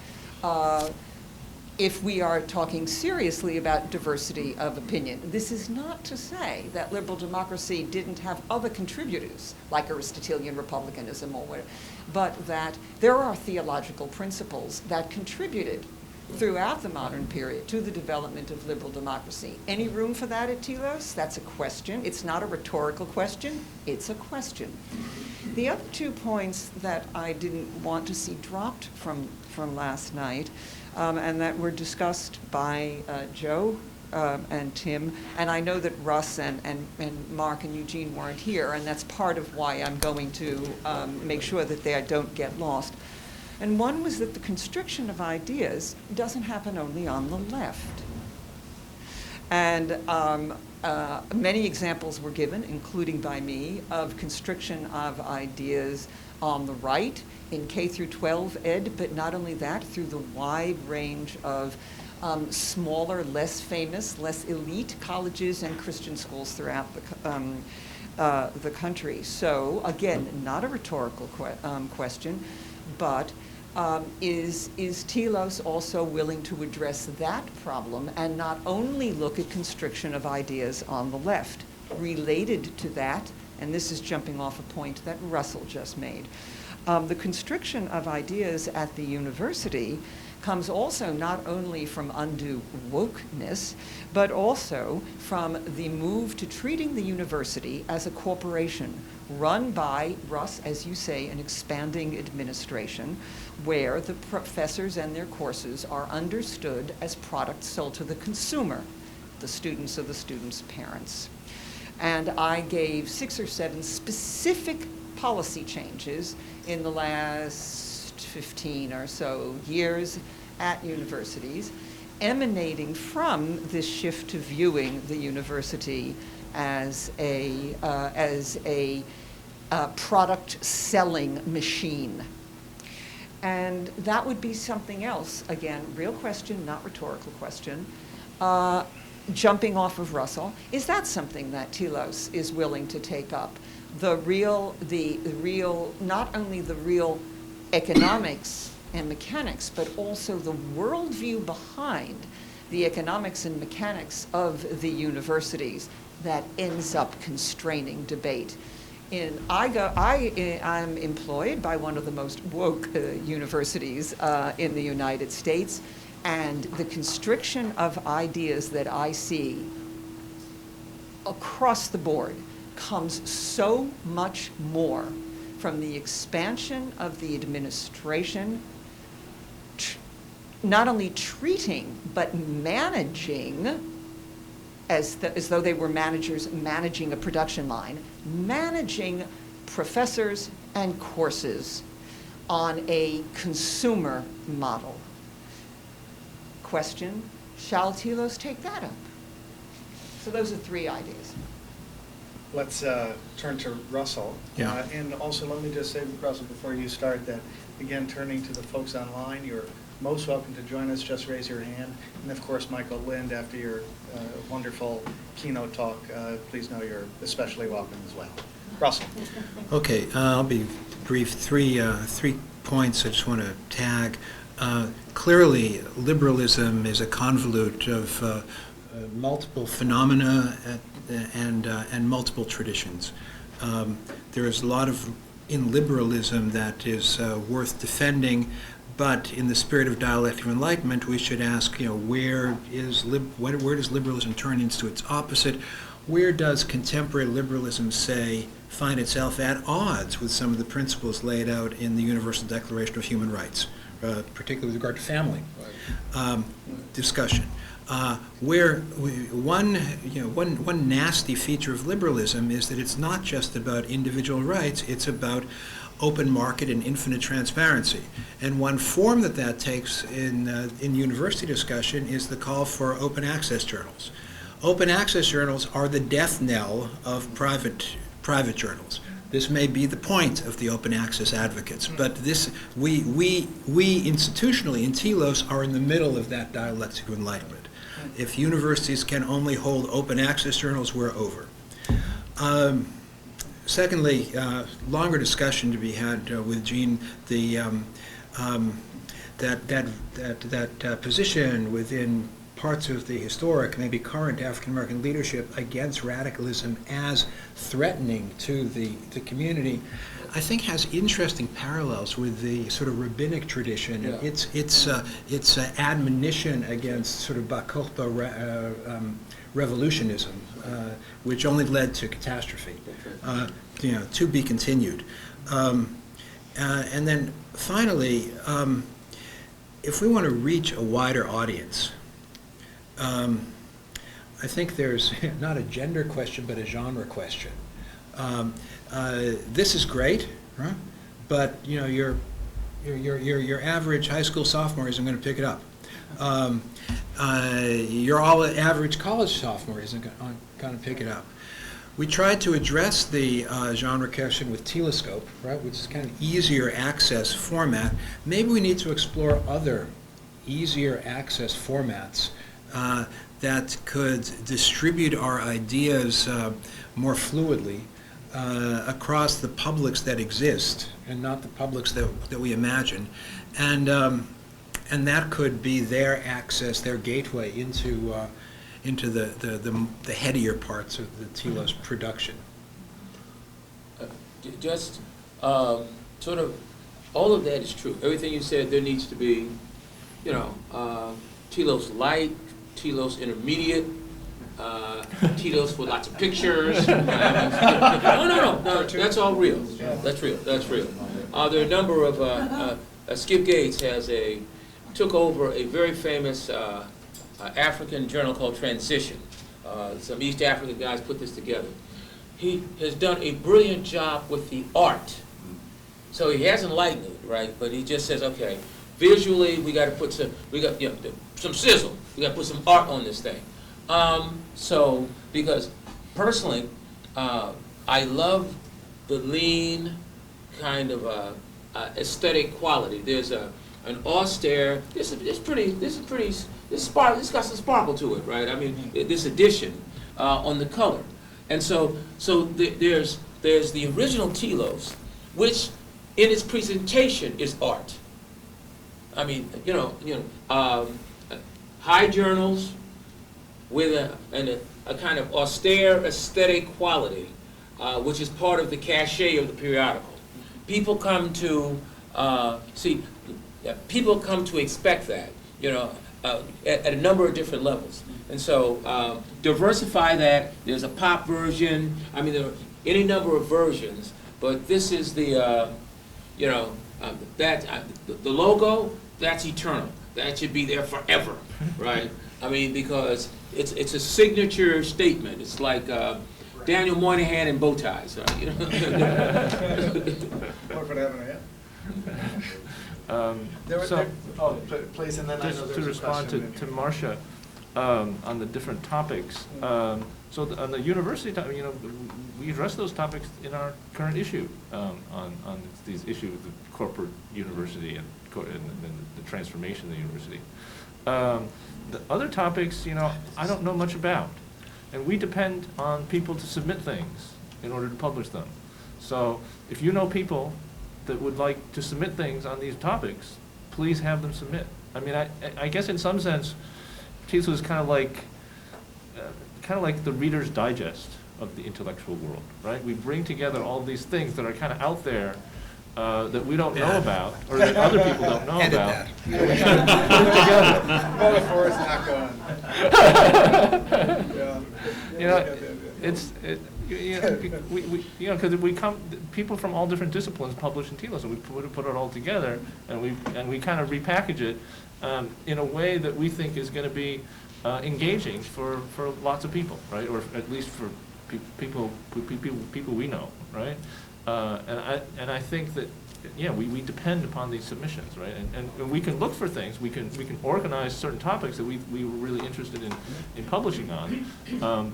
if we are talking seriously about diversity of opinion. This is not to say that liberal democracy didn't have other contributors, like Aristotelian republicanism or whatever, but that there are theological principles that contributed throughout the modern period to the development of liberal democracy. Any room for that at Telos? That's a question. It's not a rhetorical question. It's a question. The other 2 points that I didn't want to see dropped from last night, and that were discussed by Joe and Tim, and I know that Russ and Mark and Eugene weren't here, and that's part of why I'm going to make sure that they don't get lost. And one was that the constriction of ideas doesn't happen only on the left. And many examples were given, including by me, of constriction of ideas on the right in K through 12 ed, but not only that, through the wide range of smaller, less famous, less elite colleges and Christian schools throughout the country. So again, not a rhetorical question, but is Telos also willing to address that problem and not only look at constriction of ideas on the left? Related to that, and this is jumping off a point that Russell just made, the constriction of ideas at the university comes also not only from undue wokeness, but also from the move to treating the university as a corporation run by, Russ, as you say, an expanding administration, where the professors and their courses are understood as products sold to the consumer, the students or the students' parents. And I gave 6 or 7 specific policy changes in the last 15 or so years at universities, emanating from this shift to viewing the university as a product selling machine. And that would be something else, again, real question, not rhetorical question, jumping off of Russell. Is that something that Telos is willing to take up? The real, not only the real economics and mechanics, but also the worldview behind the economics and mechanics of the universities that ends up constraining debate. I'm employed by one of the most woke universities in the United States, and the constriction of ideas that I see across the board comes so much more from the expansion of the administration, not only treating, but managing, as though they were managers managing a production line, managing professors and courses on a consumer model. Question, shall Telos take that up? So those are 3 ideas. Let's turn to Russell. Yeah. And also let me just say, Russell, before you start that, again, turning to the folks online, you're most welcome to join us. Just raise your hand. And of course, Michael Lind, after your wonderful keynote talk, please know you're especially welcome as well. Russell. Okay, I'll be brief. 3 points I just want to tag. Clearly, liberalism is a convolute of multiple phenomena and multiple traditions. There is a lot in liberalism that is worth defending, but in the spirit of dialectic of enlightenment, we should ask, where does liberalism turn into its opposite? Where does contemporary liberalism find itself at odds with some of the principles laid out in the Universal Declaration of Human Rights, particularly with regard to family discussion? One nasty feature of liberalism is that it's not just about individual rights, it's about open market and infinite transparency. And one form that takes in university discussion is the call for open access journals. Open access journals are the death knell of private journals. This may be the point of the open access advocates, but we institutionally in Telos are in the middle of that dialectic of enlightenment. If universities can only hold open access journals, we're over. Secondly, longer discussion to be had with Eugene, that position within parts of the historic, maybe current African American leadership against radicalism as threatening to the community, I think has interesting parallels with the sort of rabbinic tradition. Yeah. It's admonition against sort of Bar Kokhba revolutionism, which only led to catastrophe. To be continued. And then finally, if we want to reach a wider audience, I think there's not a gender question, but a genre question. This is great, right? But your average high school sophomore isn't going to pick it up. Your average college sophomore isn't going to pick it up. We tried to address the genre question with Telescope, right, which is kind of easier access format. Maybe we need to explore other easier access formats that could distribute our ideas more fluidly across the publics that exist and not the publics that we imagine. And that could be their access, their gateway into the headier parts of the Telos production. Just sort of, all of that is true. Everything you said, there needs to be, Telos Light, Telos Intermediate, Telos with lots of pictures. No, that's all real. That's real. There are a number of, Skip Gates took over a very famous African journal called Transition. Some East African guys put this together. He has done a brilliant job with the art. So he hasn't lightened it, right? But he just says, okay, visually we got to put some sizzle. We got to put some art on this thing. Because personally, I love the lean kind of aesthetic quality. There's an austere. This got some sparkle to it, right? I mean, this edition on the color, and so there's the original Telos, which in its presentation is art. I mean, high journals with a kind of austere aesthetic quality, which is part of the cachet of the periodical. People come to people come to expect that, at a number of different levels. And so diversify that. There's a pop version. I mean, there are any number of versions, but this is the, the logo, that's eternal. That should be there forever, right? I mean, because it's a signature statement. It's like Daniel Moynihan in bow ties, right? What could happen to please, and then just to respond to Marcia on the different topics. On the university topic, we address those topics in our current issue on these issues of the corporate university and the transformation of the university. The other topics, I don't know much about, and we depend on people to submit things in order to publish them. So if you know people that would like to submit things on these topics, please have them submit. I mean, I guess in some sense, Telos is kind of like the Reader's Digest of the intellectual world, right? We bring together all these things that are kind of out there that we don't know about, or that other people don't know about. We kind of put it together. Metaphor is not going. Because people from all different disciplines publish in Telos, and we put it all together, and we kind of repackage it in a way that we think is going to be engaging for lots of people, right? Or at least for people we know, right? And I think that, yeah, we depend upon these submissions, right? And we can look for things, we can organize certain topics that we were really interested in publishing on.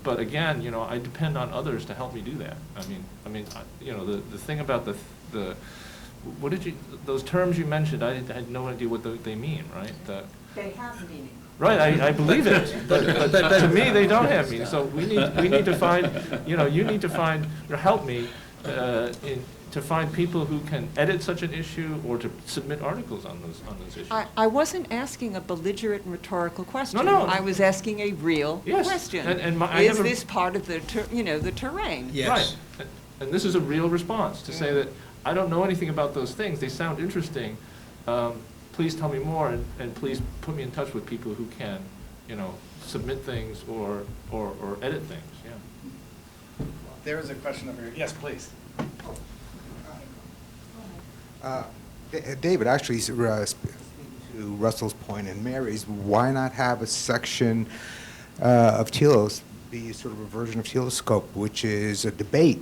But again, you know, I depend on others to help me do that. I mean, you know, the thing about the what did you, those terms you mentioned, I had no idea what they mean, right? They have meaning. Right, I believe it, but to me, they don't have meaning. So we need to find, you know, you need to find, or help me to find people who can edit such an issue or to submit articles on those issues. I wasn't asking a belligerent rhetorical question. No. I was asking a real Yes, question. and Is this part of the the terrain? Yes. Right, and this is a real response to say that I don't know anything about those things. They sound interesting. Please tell me more, and please put me in touch with people who can, you know, submit things or edit things. Yeah. There is a question over here. Yes, please. David, actually, to Russell's point and Mary's, why not have a section of Telos be sort of a version of Telescope, which is a debate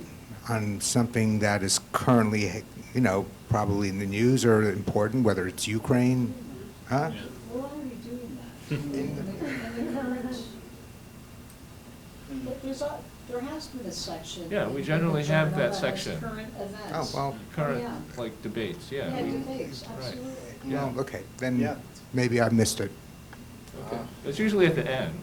on something that is currently, you know, probably in the news or important, whether it's Ukraine, huh? We're already doing that. In the current, there has been a section. Yeah, we in generally the have journal that has section. Current events. Oh, well. Current, Yeah. like, debates, yeah. Yeah, we- debates, right. absolutely. Yeah. Well, okay, then Yeah. maybe I missed it. Okay. It's usually at the end.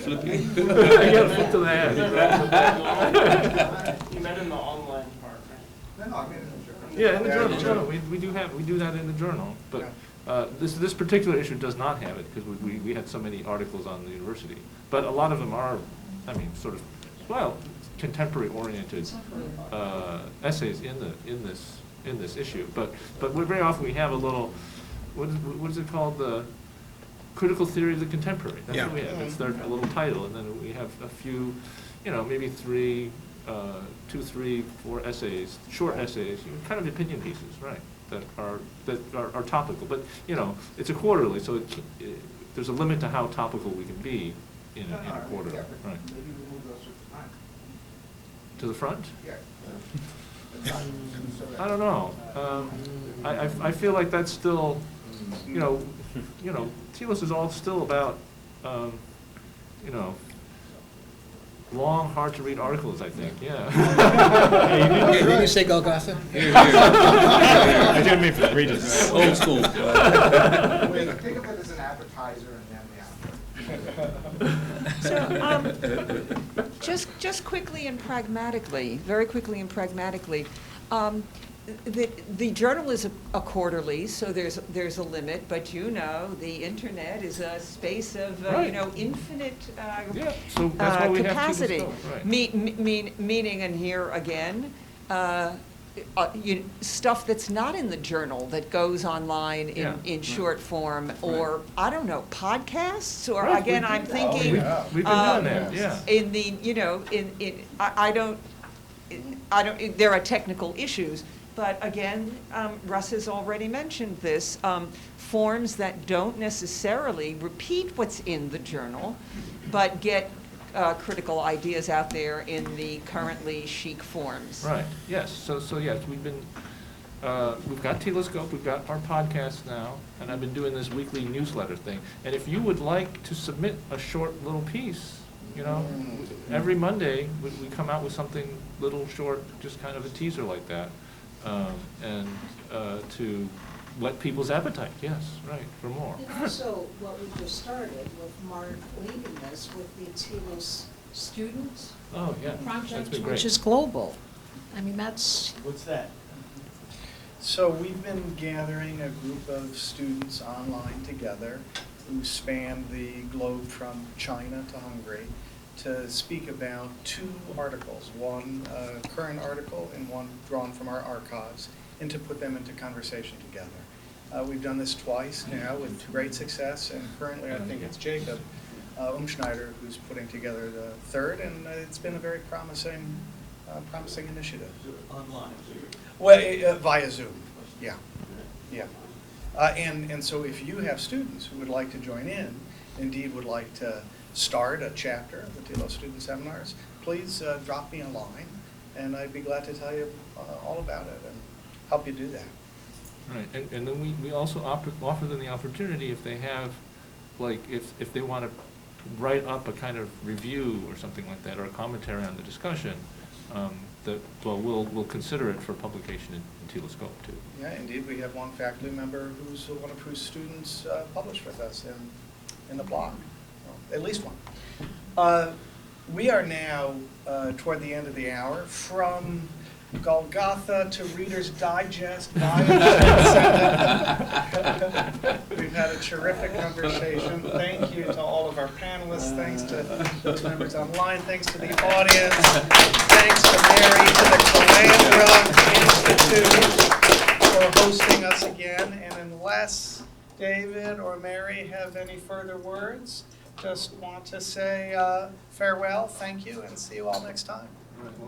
Flipping. You gotta flip to the end. You meant in the online part, right? No, I mean, sure. Yeah, in the Yeah, journal, you journal, we do that in the journal, but this particular issue does not have it, because we had so many articles on the university. But a lot of them are, I mean, sort of, well, contemporary-oriented essays in this issue. But very often we have a little, what is it called, the critical theory of the contemporary. That's what we have. It's their little title, and then we have a few, you know, maybe 2, 3, 4 essays, short essays, kind of opinion pieces, right? That are topical. But you know, it's a quarterly, so there's a limit to how topical we can be in a quarterly, right? Maybe we move those to the front. To the front? Yeah. I don't know. I feel like that's still, you know, Telos is all still about, you know, long, hard-to-read articles, I think, yeah. Did you say Golgotha? I didn't mean for the readers. Old school. Think of it as an appetizer and then the entree. So, just quickly and pragmatically, very quickly and pragmatically, the journal is a quarterly, so there's a limit, but you know, the internet is a space of, Right. infinite Yeah, so that's why we have capacity. Telos Go, right. Meaning, and here again, stuff that's not in the journal that goes online in short form, or, I don't know, podcasts, or Right, again, we I'm do thinking. We've been doing that, yeah. In the, I don't, there are technical issues, but again, Russ has already mentioned this, forms that don't necessarily repeat what's in the journal, but get critical ideas out there in the currently chic forms. Right, yes, so yes, we've got Telescope, we've got our podcast now, and I've been doing this weekly newsletter thing. And if you would like to submit a short little piece, you know, every Monday, we come out with something little short, just kind of a teaser like that, and to whet people's appetite, yes, right, for more. And also, what we just started with Mark leading this with the Telos students Oh, yeah, that's project, been great. which is global. I mean, that's, What's that? So we've been gathering a group of students online together who span the globe from China to Hungary to speak about 2 articles, one current article and one drawn from our archives, and to put them into conversation together. We've done this twice now with great success, and currently I think it's Jacob Umschneider who's putting together the third, and it's been a very promising initiative. Online. Well, via Zoom, yeah. And so if you have students who would like to join in, indeed would like to start a chapter of the Telos Student Seminars, please drop me a line, and I'd be glad to tell you all about it and help you do that. Right, and then we also offer them the opportunity, if they have, like, if they want to write up a kind of review or something like that, or a commentary on the discussion, we'll consider it for publication in Telescope too. Yeah, indeed, we have one faculty member who's one of whose students published with us in the blog, well, at least one. We are now toward the end of the hour. From Golgotha to Reader's Digest via we've had a terrific conversation. Thank you to all of our panelists. Thanks to those members online. Thanks to the audience. Thanks to Mary, to the Calandra Institute for hosting us again. And unless David or Mary have any further words, just want to say farewell, thank you, and see you all next time. All right, well,